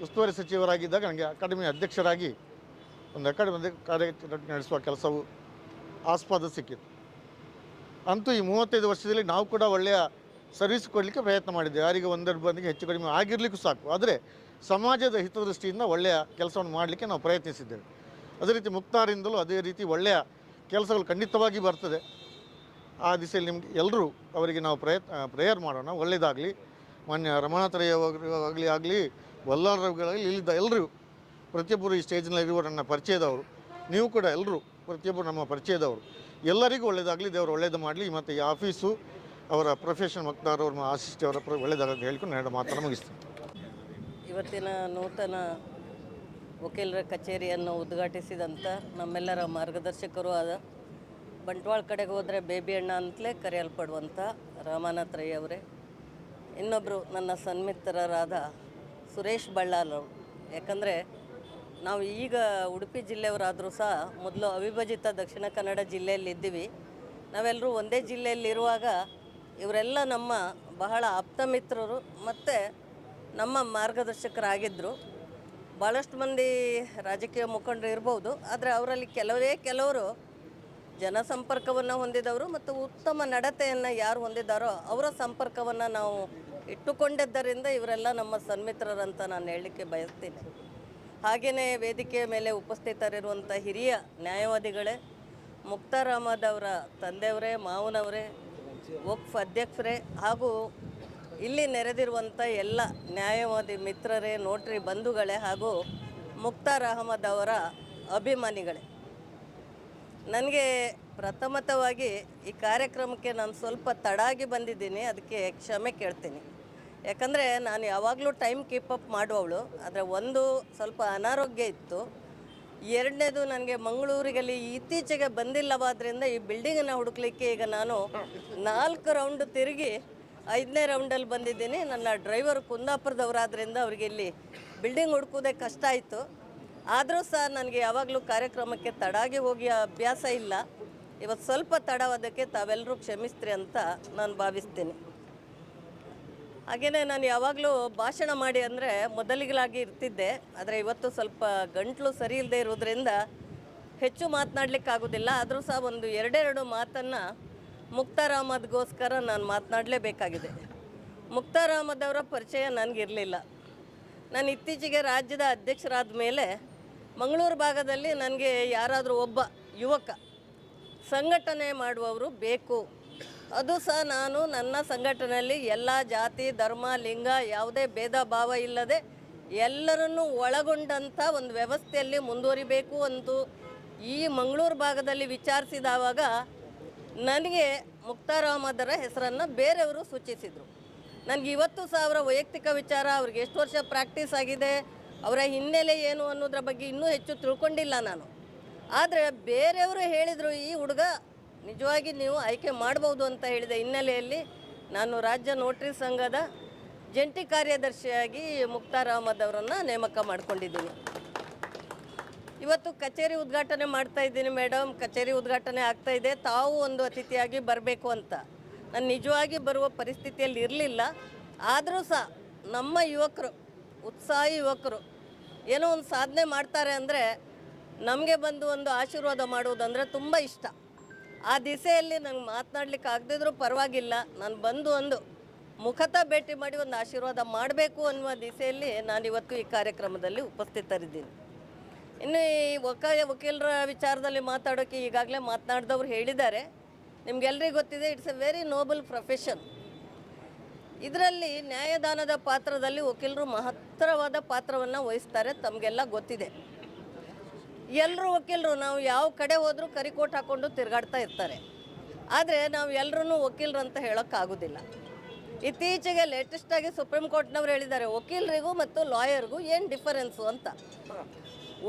ಉಸ್ತುವಾರಿ ಸಚಿವರಾಗಿದ್ದಾಗ ನನಗೆ ಅಕಾಡೆಮಿ ಅಧ್ಯಕ್ಷರಾಗಿ ಒಂದು ಅಕಾಡೆಮಿ ಕಾರ್ಯ ನಡೆಸುವ ಕೆಲಸವು ಆಸ್ಪದ ಸಿಕ್ಕಿತ್ತು. ಅಂತೂ ಈ 35 ವರ್ಷದಲ್ಲಿ ನಾವು ಕೂಡ ಒಳ್ಳೆಯ ಸರ್ವಿಸ್ ಕೊಡಲಿಕ್ಕೆ ಪ್ರಯತ್ನ ಮಾಡಿದ್ದೇವೆ. ಯಾರಿಗೆ 1-2 ಮಂದಿಗೆ ಹೆಚ್ಚು ಕಡಿಮೆ ಆಗಿರಲಿಕ್ಕೂ ಸಾಕು, ಆದರೆ ಸಮಾಜದ ಹಿತದೃಷ್ಟಿಯಿಂದ ಒಳ್ಳೆಯ ಕೆಲಸವನ್ನು ಮಾಡಲಿಕ್ಕೆ ನಾವು ಪ್ರಯತ್ನಿಸಿದ್ದೇವೆ. ಅದೇ ರೀತಿ ಮುಕ್ತಾರಿಂದಲೂ ಅದೇ ರೀತಿ ಒಳ್ಳೆಯ ಕೆಲಸಗಳು ಖಂಡಿತವಾಗಿ ಬರ್ತದೆ. ಆ ದಿಸೆಯಲ್ಲಿ ನಿಮಗೆ ಎಲ್ಲರೂ ಅವರಿಗೆ ನಾವು ಪ್ರೇಯರ್ ಮಾಡೋಣ, ಒಳ್ಳೆಯದಾಗಲಿ. ಮಾನ್ಯ ರಮಣಾತ್ರಯವಾಗಲಿ ಬಲ್ಲಾಳರಾವ್ಗಳಾಗಲಿ ಇಲ್ಲಿದ್ದ ಎಲ್ಲರೂ ಪ್ರತಿಯೊಬ್ಬರು ಈ ಸ್ಟೇಜ್ನಲ್ಲಿರುವ ನನ್ನ ಪರಿಚಯದವರು, ನೀವು ಕೂಡ ಎಲ್ಲರೂ ಪ್ರತಿಯೊಬ್ಬರು ನಮ್ಮ ಪರಿಚಯದವರು, ಎಲ್ಲರಿಗೂ ಒಳ್ಳೆಯದಾಗಲಿ, ದೇವರು ಒಳ್ಳೆಯದು ಮಾಡಲಿ. ಮತ್ತು ಈ ಆಫೀಸು ಅವರ ಪ್ರೊಫೆಷನ್ ವಕ್ತಾರ ಅವರ ಆಸಿಸ್ಟ್ ಅವರ ಒಳ್ಳೆಯದಾಗಲಿ ಹೇಳ್ಕೊಂಡು ಎರಡು ಮಾತನ್ನು ಮುಗಿಸ್ತೀನಿ. ಇವತ್ತಿನ ನೂತನ ವಕೀಲರ ಕಚೇರಿಯನ್ನು ಉದ್ಘಾಟಿಸಿದಂಥ ನಮ್ಮೆಲ್ಲರ ಮಾರ್ಗದರ್ಶಕರು ಆದ ಬಂಟ್ವಾಳ ಕಡೆಗೆ ಹೋದರೆ ಬೇಬಿ ಅಣ್ಣ ಅಂತಲೇ ಕರೆಯಲ್ಪಡುವಂಥ ರಾಮನಾಥ್ ರೈ ಅವರೇ, ಇನ್ನೊಬ್ಬರು ನನ್ನ ಸನ್ಮಿತ್ರರಾದ ಸುರೇಶ್ ಬಳ್ಳಾಲ್ ಅವರು. ಯಾಕಂದರೆ ನಾವು ಈಗ ಉಡುಪಿ ಜಿಲ್ಲೆಯವರಾದರೂ ಸಹ ಮೊದಲು ಅವಿಭಜಿತ ದಕ್ಷಿಣ ಕನ್ನಡ ಜಿಲ್ಲೆಯಲ್ಲಿ ಇದ್ದೀವಿ. ನಾವೆಲ್ಲರೂ ಒಂದೇ ಜಿಲ್ಲೆಯಲ್ಲಿರುವಾಗ ಇವರೆಲ್ಲ ನಮ್ಮ ಬಹಳ ಆಪ್ತ ಮಿತ್ರರು ಮತ್ತು ನಮ್ಮ ಮಾರ್ಗದರ್ಶಕರಾಗಿದ್ದರು. ಭಾಳಷ್ಟು ಮಂದಿ ರಾಜಕೀಯ ಮುಖಂಡರು ಇರ್ಬೋದು, ಆದರೆ ಅವರಲ್ಲಿ ಕೆಲವರು ಜನಸಂಪರ್ಕವನ್ನು ಹೊಂದಿದವರು ಮತ್ತು ಉತ್ತಮ ನಡತೆಯನ್ನು ಯಾರು ಹೊಂದಿದ್ದಾರೋ ಅವರ ಸಂಪರ್ಕವನ್ನು ನಾವು ಇಟ್ಟುಕೊಂಡಿದ್ದರಿಂದ ಇವರೆಲ್ಲ ನಮ್ಮ ಸನ್ಮಿತ್ರರಂತ ನಾನು ಹೇಳಲಿಕ್ಕೆ ಬಯಸ್ತೀನಿ. ಹಾಗೆಯೇ ವೇದಿಕೆಯ ಮೇಲೆ ಉಪಸ್ಥಿತರಿರುವಂಥ ಹಿರಿಯ ನ್ಯಾಯವಾದಿಗಳೇ, ಮುಕ್ತಾರ್ ಅಹಮದ್ ಅವರ ತಂದೆಯವರೇ, ಮಾವನವರೇ, ವಕ್ಫ್ ಅಧ್ಯಕ್ಷರೇ ಹಾಗೂ ಇಲ್ಲಿ ನೆರೆದಿರುವಂಥ ಎಲ್ಲ ನ್ಯಾಯವಾದಿ ಮಿತ್ರರೇ, ನೋಟ್ರಿ ಬಂಧುಗಳೇ ಹಾಗೂ ಮುಕ್ತಾರ್ ಅಹಮದ್ ಅವರ ಅಭಿಮಾನಿಗಳೇ, ನನಗೆ ಪ್ರಥಮತವಾಗಿ ಈ ಕಾರ್ಯಕ್ರಮಕ್ಕೆ ನಾನು ಸ್ವಲ್ಪ ತಡಾಗಿ ಬಂದಿದ್ದೀನಿ, ಅದಕ್ಕೆ ಕ್ಷಮೆ ಕೇಳ್ತೀನಿ. ಯಾಕಂದರೆ ನಾನು ಯಾವಾಗಲೂ ಟೈಮ್ ಕೀಪಪ್ ಮಾಡುವವಳು, ಆದರೆ ಒಂದು ಸ್ವಲ್ಪ ಅನಾರೋಗ್ಯ ಇತ್ತು. ಎರಡನೇದು ನನಗೆ ಮಂಗಳೂರಿಗಲ್ಲಿ ಇತ್ತೀಚೆಗೆ ಬಂದಿಲ್ಲವಾದ್ದರಿಂದ ಈ ಬಿಲ್ಡಿಂಗನ್ನು ಹುಡುಕ್ಲಿಕ್ಕೆ ಈಗ ನಾನು 4 ರೌಂಡ್ ತಿರುಗಿ 5ನೇ ರೌಂಡಲ್ಲಿ ಬಂದಿದ್ದೀನಿ. ನನ್ನ ಡ್ರೈವರ್ ಕುಂದಾಪುರದವರಾದ್ರಿಂದ ಅವರಿಗೆ ಇಲ್ಲಿ ಬಿಲ್ಡಿಂಗ್ ಹುಡುಕೋದೇ ಕಷ್ಟ ಆಯಿತು. ಆದರೂ ಸಹ ನನಗೆ ಯಾವಾಗಲೂ ಕಾರ್ಯಕ್ರಮಕ್ಕೆ ತಡಾಗಿ ಹೋಗಿ ಅಭ್ಯಾಸ ಇಲ್ಲ. ಇವತ್ತು ಸ್ವಲ್ಪ ತಡವಾದಕ್ಕೆ ತಾವೆಲ್ಲರೂ ಕ್ಷಮಿಸ್ತೀರಿ ಅಂತ ನಾನು ಭಾವಿಸ್ತೀನಿ. ಹಾಗೆಯೇ ನಾನು ಯಾವಾಗಲೂ ಭಾಷಣ ಮಾಡಿ ಅಂದರೆ ಮೊದಲಿಗಲಾಗಿ ಇರ್ತಿದ್ದೆ, ಆದರೆ ಇವತ್ತು ಸ್ವಲ್ಪ ಗಂಟಲು ಸರಿ ಇಲ್ಲದೆ ಇರೋದ್ರಿಂದ ಹೆಚ್ಚು ಮಾತನಾಡಲಿಕ್ಕಾಗೋದಿಲ್ಲ. ಆದರೂ ಸಹ ಒಂದು 2 ಮಾತನ್ನು ಮುಕ್ತಾರ್ ಅಹಮದ್ಗೋಸ್ಕರ ನಾನು ಮಾತನಾಡಲೇಬೇಕಾಗಿದೆ. ಮುಕ್ತಾರ್ ಅಹಮದ್ ಅವರ ಪರಿಚಯ ನನಗಿರಲಿಲ್ಲ. ನಾನು ಇತ್ತೀಚೆಗೆ ರಾಜ್ಯದ ಅಧ್ಯಕ್ಷರಾದ ಮೇಲೆ ಮಂಗಳೂರು ಭಾಗದಲ್ಲಿ ನನಗೆ ಯಾರಾದರೂ ಒಬ್ಬ ಯುವಕ ಸಂಘಟನೆ ಮಾಡುವವರು ಬೇಕು. ಅದು ಸಹ ನಾನು ನನ್ನ ಸಂಘಟನೆಯಲ್ಲಿ ಎಲ್ಲ ಜಾತಿ, ಧರ್ಮ, ಲಿಂಗ ಯಾವುದೇ ಭೇದ ಭಾವ ಇಲ್ಲದೆ ಎಲ್ಲರನ್ನೂ ಒಳಗೊಂಡಂಥ ಒಂದು ವ್ಯವಸ್ಥೆಯಲ್ಲಿ ಮುಂದುವರಿಬೇಕು ಅಂತೂ ಈ ಮಂಗಳೂರು ಭಾಗದಲ್ಲಿ ವಿಚಾರಿಸಿದವಾಗ ನನಗೆ ಮುಕ್ತಾರ್ ಅಹಮದರ ಹೆಸರನ್ನು ಬೇರೆಯವರು ಸೂಚಿಸಿದರು. ನನಗೆ ಇವತ್ತು ಸಹ ಅವರ ವೈಯಕ್ತಿಕ ವಿಚಾರ, ಅವ್ರಿಗೆ ಎಷ್ಟು ವರ್ಷ ಪ್ರಾಕ್ಟೀಸ್ ಆಗಿದೆ, ಅವರ ಹಿನ್ನೆಲೆ ಏನು ಅನ್ನೋದ್ರ ಬಗ್ಗೆ ಇನ್ನೂ ಹೆಚ್ಚು ತಿಳ್ಕೊಂಡಿಲ್ಲ ನಾನು. ಆದರೆ ಬೇರೆಯವರು ಹೇಳಿದರು, ಈ ಹುಡುಗ ನಿಜವಾಗಿ ನೀವು ಆಯ್ಕೆ ಮಾಡ್ಬೋದು ಅಂತ ಹೇಳಿದ ಹಿನ್ನೆಲೆಯಲ್ಲಿ ನಾನು ರಾಜ್ಯ ನೋಟ್ರಿ ಸಂಘದ ಜಂಟಿ ಕಾರ್ಯದರ್ಶಿಯಾಗಿ ಮುಕ್ತಾರ್ ಅಹಮದ್ ಅವರನ್ನು ನೇಮಕ ಮಾಡಿಕೊಂಡಿದ್ದೀನಿ. ಇವತ್ತು ಕಚೇರಿ ಉದ್ಘಾಟನೆ ಮಾಡ್ತಾ ಇದ್ದೀನಿ ಮೇಡಮ್, ಕಚೇರಿ ಉದ್ಘಾಟನೆ ಆಗ್ತಾಯಿದೆ, ತಾವು ಒಂದು ಅತಿಥಿಯಾಗಿ ಬರಬೇಕು ಅಂತ. ನಾನು ನಿಜವಾಗಿ ಬರುವ ಪರಿಸ್ಥಿತಿಯಲ್ಲಿ ಇರಲಿಲ್ಲ. ಆದರೂ ಸಹ ನಮ್ಮ ಯುವಕರು, ಉತ್ಸಾಹಿ ಯುವಕರು ಏನೋ ಒಂದು ಸಾಧನೆ ಮಾಡ್ತಾರೆ ಅಂದರೆ ನಮಗೆ ಬಂದು ಒಂದು ಆಶೀರ್ವಾದ ಮಾಡುವುದಂದರೆ ತುಂಬ ಇಷ್ಟ. ಆ ದಿಸೆಯಲ್ಲಿ ನಂಗೆ ಮಾತನಾಡ್ಲಿಕ್ಕೆ ಆಗದಿದ್ರೂ ಪರವಾಗಿಲ್ಲ, ನಾನು ಬಂದು ಒಂದು ಮುಖತಃ ಭೇಟಿ ಮಾಡಿ ಒಂದು ಆಶೀರ್ವಾದ ಮಾಡಬೇಕು ಅನ್ನುವ ದಿಸೆಯಲ್ಲಿ ನಾನಿವತ್ತು ಈ ಕಾರ್ಯಕ್ರಮದಲ್ಲಿ ಉಪಸ್ಥಿತರಿದ್ದೀನಿ. ಇನ್ನು ಈ ವಕೀಲರ ವಿಚಾರದಲ್ಲಿ ಮಾತಾಡೋಕ್ಕೆ ಈಗಾಗಲೇ ಮಾತನಾಡಿದವರು ಹೇಳಿದ್ದಾರೆ. ನಿಮಗೆಲ್ಲರಿಗೂ ಗೊತ್ತಿದೆ, it's A very Nobel profession. ಇದರಲ್ಲಿ ನ್ಯಾಯದಾನದ ಪಾತ್ರದಲ್ಲಿ ವಕೀಲರು ಮಹತ್ತರವಾದ ಪಾತ್ರವನ್ನು ವಹಿಸ್ತಾರೆ, ತಮಗೆಲ್ಲ ಗೊತ್ತಿದೆ. ಎಲ್ಲರೂ ವಕೀಲರು, ನಾವು ಯಾವ ಕಡೆ ಹೋದರೂ ಕರಿಕೋಟ್ ಹಾಕ್ಕೊಂಡು ತಿರುಗಾಡ್ತಾ ಇರ್ತಾರೆ. ಆದರೆ ನಾವು ಎಲ್ಲರೂ ವಕೀಲರು ಅಂತ ಹೇಳೋಕ್ಕಾಗೋದಿಲ್ಲ. ಇತ್ತೀಚೆಗೆ ಲೇಟೆಸ್ಟಾಗಿ ಸುಪ್ರೀಂ ಕೋರ್ಟ್ನವ್ರು ಹೇಳಿದ್ದಾರೆ, ವಕೀಲರಿಗೂ ಮತ್ತು ಲಾಯರ್ಗೂ ಏನು ಡಿಫರೆನ್ಸು ಅಂತ.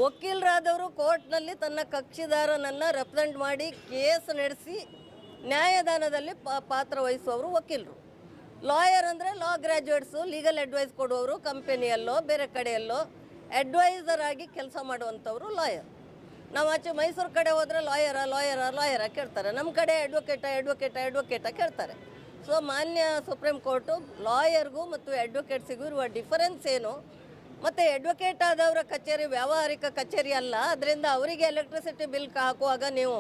ವಕೀಲರಾದವರು ಕೋರ್ಟ್ನಲ್ಲಿ ತನ್ನ ಕಕ್ಷಿದಾರನನ್ನು ರೆಪ್ರೆಸೆಂಟ್ ಮಾಡಿ ಕೇಸ್ ನಡೆಸಿ ನ್ಯಾಯದಾನದಲ್ಲಿ ಪಾತ್ರ ವಹಿಸುವವರು ವಕೀಲರು. ಲಾಯರ್ ಅಂದರೆ ಲಾ ಗ್ರ್ಯಾಜುಯೇಟ್ಸು, ಲೀಗಲ್ ಅಡ್ವೈಸ್ ಕೊಡುವವರು, ಕಂಪನಿಯಲ್ಲೋ ಬೇರೆ ಕಡೆಯಲ್ಲೋ ಅಡ್ವೈಸರ್ ಆಗಿ ಕೆಲಸ ಮಾಡುವಂಥವ್ರು ಲಾಯರ್. ನಾವು ಆಚೆ ಮೈಸೂರು ಕಡೆ ಹೋದರೆ ಲಾಯರ ಕೇಳ್ತಾರೆ. ನಮ್ಮ ಕಡೆ ಅಡ್ವೊಕೇಟ ಕೇಳ್ತಾರೆ. ಸೊ ಮಾನ್ಯ ಸುಪ್ರೀಂ ಕೋರ್ಟು ಲಾಯರ್ಗೂ ಮತ್ತು ಅಡ್ವೊಕೇಟ್ಸಿಗೂ ಇರುವ ಡಿಫರೆನ್ಸ್ ಏನು, ಮತ್ತು ಅಡ್ವೊಕೇಟ್ ಆದವರ ಕಚೇರಿ ವ್ಯಾವಹಾರಿಕ ಕಚೇರಿ ಅಲ್ಲ, ಅದರಿಂದ ಅವರಿಗೆ ಎಲೆಕ್ಟ್ರಿಸಿಟಿ ಬಿಲ್ ಹಾಕುವಾಗ ನೀವು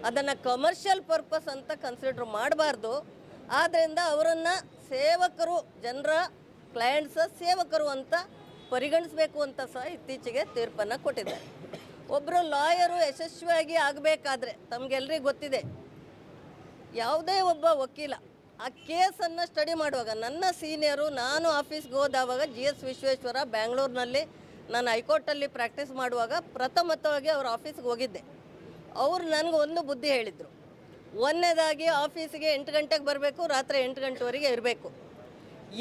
ಅದನ್ನು ಕಮರ್ಷಿಯಲ್ ಪರ್ಪಸ್ ಅಂತ ಕನ್ಸಿಡರ್ ಮಾಡಬಾರ್ದು. ಆದ್ದರಿಂದ ಅವರನ್ನು ಸೇವಕರು, ಜನರ ಕ್ಲೈಂಟ್ಸ್ ಸೇವಕರು ಅಂತ ಪರಿಗಣಿಸಬೇಕು ಅಂತ ಸಹ ಇತ್ತೀಚೆಗೆ ತೀರ್ಪನ್ನು ಕೊಟ್ಟಿದ್ದಾರೆ. ಒಬ್ಬರು ಲಾಯರು ಯಶಸ್ವಿಯಾಗಿ ಆಗಬೇಕಾದ್ರೆ ತಮಗೆಲ್ಲರಿಗೂ ಗೊತ್ತಿದೆ, ಯಾವುದೇ ಒಬ್ಬ ವಕೀಲ ಆ ಕೇಸನ್ನು ಸ್ಟಡಿ ಮಾಡುವಾಗ, ನನ್ನ ಸೀನಿಯರು, ನಾನು ಆಫೀಸ್ಗೆ ಹೋದವಾಗ GS ವಿಶ್ವೇಶ್ವರ ಬ್ಯಾಂಗ್ಳೂರಿನಲ್ಲಿ ನಾನು ಹೈಕೋರ್ಟಲ್ಲಿ ಪ್ರಾಕ್ಟೀಸ್ ಮಾಡುವಾಗ ಪ್ರಥಮತವಾಗಿ ಅವ್ರ ಆಫೀಸ್ಗೆ ಹೋಗಿದ್ದೆ. ಅವರು ನನಗೆ ಒಂದು ಬುದ್ಧಿ ಹೇಳಿದರು. ಒಂದನೇದಾಗಿ ಆಫೀಸಿಗೆ 8 ಗಂಟೆಗೆ ಬರಬೇಕು, ರಾತ್ರಿ 8 ಗಂಟೆವರೆಗೆ ಇರಬೇಕು.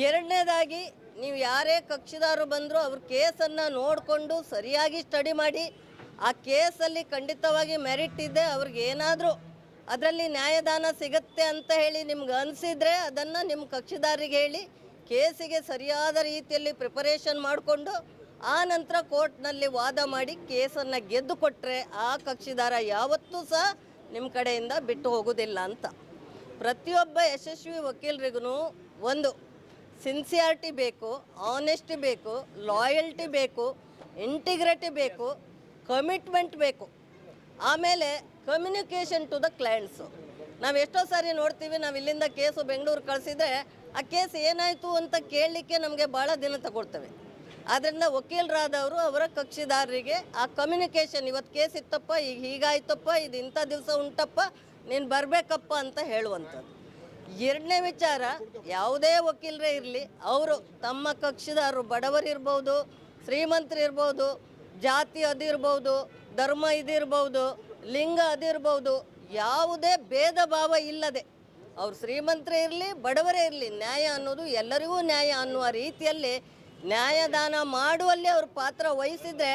ಎರಡನೇದಾಗಿ ನೀವು ಯಾರೇ ಕಕ್ಷಿದಾರರು ಬಂದರೂ ಅವ್ರ ಕೇಸನ್ನು ನೋಡಿಕೊಂಡು ಸರಿಯಾಗಿ ಸ್ಟಡಿ ಮಾಡಿ, ಆ ಕೇಸಲ್ಲಿ ಖಂಡಿತವಾಗಿ ಮೆರಿಟ್ ಇದೆ, ಅವ್ರಿಗೆ ಏನಾದರೂ ಅದರಲ್ಲಿ ನ್ಯಾಯದಾನ ಸಿಗುತ್ತೆ ಅಂತ ಹೇಳಿ ನಿಮ್ಗೆ ಅನಿಸಿದರೆ ಅದನ್ನು ನಿಮ್ಮ ಕಕ್ಷಿದಾರರಿಗೆ ಹೇಳಿ ಕೇಸಿಗೆ ಸರಿಯಾದ ರೀತಿಯಲ್ಲಿ ಪ್ರಿಪರೇಷನ್ ಮಾಡಿಕೊಂಡು ಆ ನಂತರ ಕೋರ್ಟ್ನಲ್ಲಿ ವಾದ ಮಾಡಿ ಕೇಸನ್ನು ಗೆದ್ದು ಕೊಟ್ಟರೆ ಆ ಕಕ್ಷಿದಾರ ಯಾವತ್ತೂ ಸಹ ನಿಮ್ಮ ಕಡೆಯಿಂದ ಬಿಟ್ಟು ಹೋಗೋದಿಲ್ಲ ಅಂತ. ಪ್ರತಿಯೊಬ್ಬ ಯಶಸ್ವಿ ವಕೀಲರಿಗೂ ಒಂದು ಸಿನ್ಸಿಯಾರಿಟಿ ಬೇಕು, ಆನೆಸ್ಟಿ ಬೇಕು, ಲಾಯಲ್ಟಿ ಬೇಕು, ಇಂಟಿಗ್ರಿಟಿ ಬೇಕು, ಕಮಿಟ್ಮೆಂಟ್ ಬೇಕು, ಆಮೇಲೆ ಕಮ್ಯುನಿಕೇಷನ್ ಟು ದ ಕ್ಲೈಂಟ್ಸು. ನಾವು ಎಷ್ಟೋ ಸಾರಿ ನೋಡ್ತೀವಿ, ನಾವು ಇಲ್ಲಿಂದ ಕೇಸು ಬೆಂಗಳೂರು ಕಳಿಸಿದರೆ ಆ ಕೇಸ್ ಏನಾಯಿತು ಅಂತ ಕೇಳಲಿಕ್ಕೆ ನಮಗೆ ಭಾಳ ದಿನ ತಗೊಳ್ತವೆ. ಆದ್ದರಿಂದ ವಕೀಲರಾದವರು ಅವರ ಕಕ್ಷಿದಾರರಿಗೆ ಆ ಕಮ್ಯುನಿಕೇಷನ್, ಇವತ್ತು ಕೇಸ್ ಇತ್ತಪ್ಪ, ಈಗ ಹೀಗಾಯ್ತಪ್ಪ, ಇದು ಇಂಥ ದಿವಸ ಉಂಟಪ್ಪ, ನೀನು ಬರಬೇಕಪ್ಪ ಅಂತ ಹೇಳುವಂಥದ್ದು. ಎರಡನೇ ವಿಚಾರ, ಯಾವುದೇ ವಕೀಲರೇ ಇರಲಿ, ಅವರು ತಮ್ಮ ಕಕ್ಷಿದಾರರು ಬಡವರಿರ್ಬೋದು, ಶ್ರೀಮಂತರಿರ್ಬೋದು, ಜಾತಿ ಅದಿರ್ಬೋದು, ಧರ್ಮ ಇದಿರ್ಬೋದು, ಲಿಂಗ ಅದಿರ್ಬೋದು, ಯಾವುದೇ ಭೇದ ಭಾವ ಇಲ್ಲದೆ ಅವ್ರು ಶ್ರೀಮಂತರೇ ಇರಲಿ ಬಡವರೇ ಇರಲಿ, ನ್ಯಾಯ ಅನ್ನೋದು ಎಲ್ಲರಿಗೂ ನ್ಯಾಯ ಅನ್ನುವ ರೀತಿಯಲ್ಲಿ ನ್ಯಾಯದಾನ ಮಾಡುವಲ್ಲಿ ಅವರು ಪಾತ್ರ ವಹಿಸಿದರೆ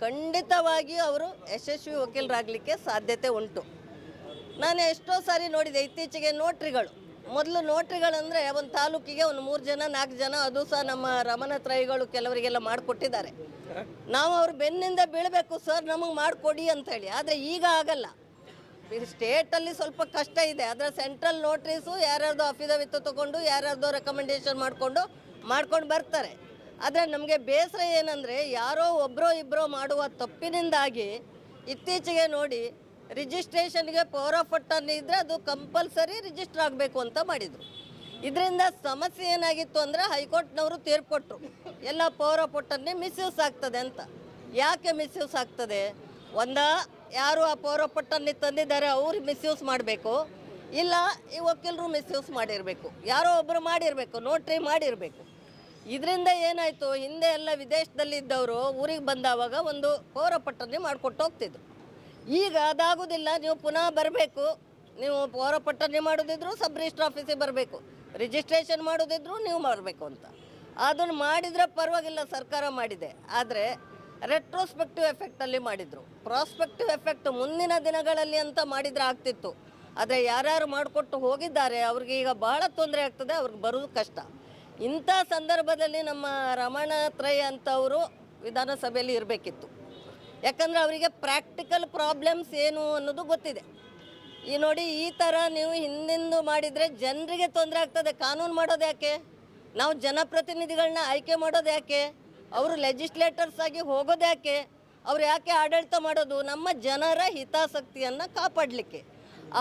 ಖಂಡಿತವಾಗಿಯೂ ಅವರು ಯಶಸ್ವಿ ವಕೀಲರಾಗಲಿಕ್ಕೆ ಸಾಧ್ಯತೆ ಉಂಟು. ನಾನು ಎಷ್ಟೋ ಸಾರಿ ನೋಡಿದೆ ಇತ್ತೀಚೆಗೆ ನೋಟ್ರಿಗಳು. ಮೊದಲು ನೋಟ್ರಿಗಳಂದರೆ ಒಂದು ತಾಲೂಕಿಗೆ ಒಂದು 3 ಜನ 4 ಜನ, ಅದು ಸಹ ನಮ್ಮ ರಮಣತ್ರಯಿಗಳು ಕೆಲವರಿಗೆಲ್ಲ ಮಾಡಿಕೊಟ್ಟಿದ್ದಾರೆ. ನಾವು ಅವ್ರ ಬೆನ್ನಿಂದ ಬೀಳಬೇಕು, ಸರ್ ನಮಗೆ ಮಾಡಿಕೊಡಿ ಅಂಥೇಳಿ. ಆದರೆ ಈಗ ಆಗಲ್ಲ. ಸ್ಟೇಟಲ್ಲಿ ಸ್ವಲ್ಪ ಕಷ್ಟ ಇದೆ, ಆದರೆ ಸೆಂಟ್ರಲ್ ನೋಟ್ರೀಸು ಯಾರ್ಯಾರ್ದು ಅಫಿಡವಿಟ್ ತೊಗೊಂಡು ಯಾರ್ಯಾರ್ದು ರೆಕಮೆಂಡೇಷನ್ ಮಾಡ್ಕೊಂಡು ಬರ್ತಾರೆ. ಆದರೆ ನಮಗೆ ಬೇಸರ ಏನಂದರೆ, ಯಾರೋ ಒಬ್ಬರೋ ಇಬ್ಬರೋ ಮಾಡುವ ತಪ್ಪಿನಿಂದಾಗಿ ಇತ್ತೀಚೆಗೆ ನೋಡಿ ರಿಜಿಸ್ಟ್ರೇಷನ್ಗೆ ಪವರ್ ಆಫ್ ಅಟರ್ನಿ ಇದ್ದರೆ ಅದು ಕಂಪಲ್ಸರಿ ರಿಜಿಸ್ಟರ್ ಆಗಬೇಕು ಅಂತ ಮಾಡಿದರು. ಇದರಿಂದ ಸಮಸ್ಯೆ ಏನಾಗಿತ್ತು ಅಂದರೆ ಹೈಕೋರ್ಟ್ನವರು ತೀರ್ಪು ಕೊಟ್ಟರು, ಎಲ್ಲ ಪವರ್ ಆಫ್ ಅಟರ್ನಿ ಮಿಸ್ಯೂಸ್ ಆಗ್ತದೆ ಅಂತ. ಯಾಕೆ ಮಿಸ್ಯೂಸ್ ಆಗ್ತದೆ? ಯಾರು ಆ ಪವರ್ ಆಫ್ ಅಟರ್ನಿ ತಂದಿದ್ದಾರೆ ಅವ್ರು ಮಿಸ್ಯೂಸ್ ಮಾಡಬೇಕು, ಇಲ್ಲ ಈ ವಕೀಲರು ಮಿಸ್ಯೂಸ್ ಮಾಡಿರಬೇಕು, ಯಾರೋ ಒಬ್ಬರು ಮಾಡಿರಬೇಕು, ನೋಟ್ರಿ ಮಾಡಿರಬೇಕು. ಇದರಿಂದ ಏನಾಯಿತು, ಹಿಂದೆ ಎಲ್ಲ ವಿದೇಶದಲ್ಲಿ ಇದ್ದವರು ಊರಿಗೆ ಬಂದಾವಾಗ ಒಂದು ಪವರ್ ಆಫ್ ಅಟರ್ನಿ ಮಾಡಿಕೊಟ್ಟು ಹೋಗ್ತಿದ್ರು. ಈಗ ಅದಾಗೋದಿಲ್ಲ, ನೀವು ಪುನಃ ಬರಬೇಕು. ನೀವು ಪವರ್ ಆಫ್ ಅಟರ್ನಿ ಮಾಡೋದಿದ್ರು ಸಬ್ ರಿಜಿಸ್ಟ್ರ್ ಆಫೀಸಿಗೆ ಬರಬೇಕು, ರಿಜಿಸ್ಟ್ರೇಷನ್ ಮಾಡೋದಿದ್ರು ನೀವು ಮಾಡಬೇಕು ಅಂತ. ಅದನ್ನು ಮಾಡಿದರೆ ಪರವಾಗಿಲ್ಲ, ಸರ್ಕಾರ ಮಾಡಿದೆ. ಆದರೆ ರೆಟ್ರೋಸ್ಪೆಕ್ಟಿವ್ ಎಫೆಕ್ಟಲ್ಲಿ ಮಾಡಿದರು. ಪ್ರಾಸ್ಪೆಕ್ಟಿವ್ ಎಫೆಕ್ಟ್ ಮುಂದಿನ ದಿನಗಳಲ್ಲಿ ಅಂತ ಮಾಡಿದರೆ ಆಗ್ತಿತ್ತು. ಆದರೆ ಯಾರ್ಯಾರು ಮಾಡಿಕೊಟ್ಟು ಹೋಗಿದ್ದಾರೆ ಅವ್ರಿಗೆ ಈಗ ಭಾಳ ತೊಂದರೆ ಆಗ್ತದೆ, ಅವ್ರಿಗೆ ಬರೋದು ಕಷ್ಟ. ಇಂಥ ಸಂದರ್ಭದಲ್ಲಿ ನಮ್ಮ ರಮಣತ್ರಯ ಅಂತವರು ವಿಧಾನಸಭೆಯಲ್ಲಿ ಇರಬೇಕಿತ್ತು. ಯಾಕಂದರೆ ಅವರಿಗೆ ಪ್ರಾಕ್ಟಿಕಲ್ ಪ್ರಾಬ್ಲಮ್ಸ್ ಏನು ಅನ್ನೋದು ಗೊತ್ತಿದೆ. ಈ ನೋಡಿ, ಈ ಥರ ನೀವು ಹಿಂದಿಂದು ಮಾಡಿದರೆ ಜನರಿಗೆ ತೊಂದರೆ ಆಗ್ತದೆ. ಕಾನೂನು ಮಾಡೋದು ಯಾಕೆ? ನಾವು ಜನಪ್ರತಿನಿಧಿಗಳನ್ನ ಆಯ್ಕೆ ಮಾಡೋದು ಯಾಕೆ? ಅವರು ಲೆಜಿಸ್ಲೇಟರ್ಸ್ ಆಗಿ ಹೋಗೋದು ಯಾಕೆ? ಅವ್ರು ಯಾಕೆ ಆಡಳಿತ ಮಾಡೋದು? ನಮ್ಮ ಜನರ ಹಿತಾಸಕ್ತಿಯನ್ನು ಕಾಪಾಡಲಿಕ್ಕೆ.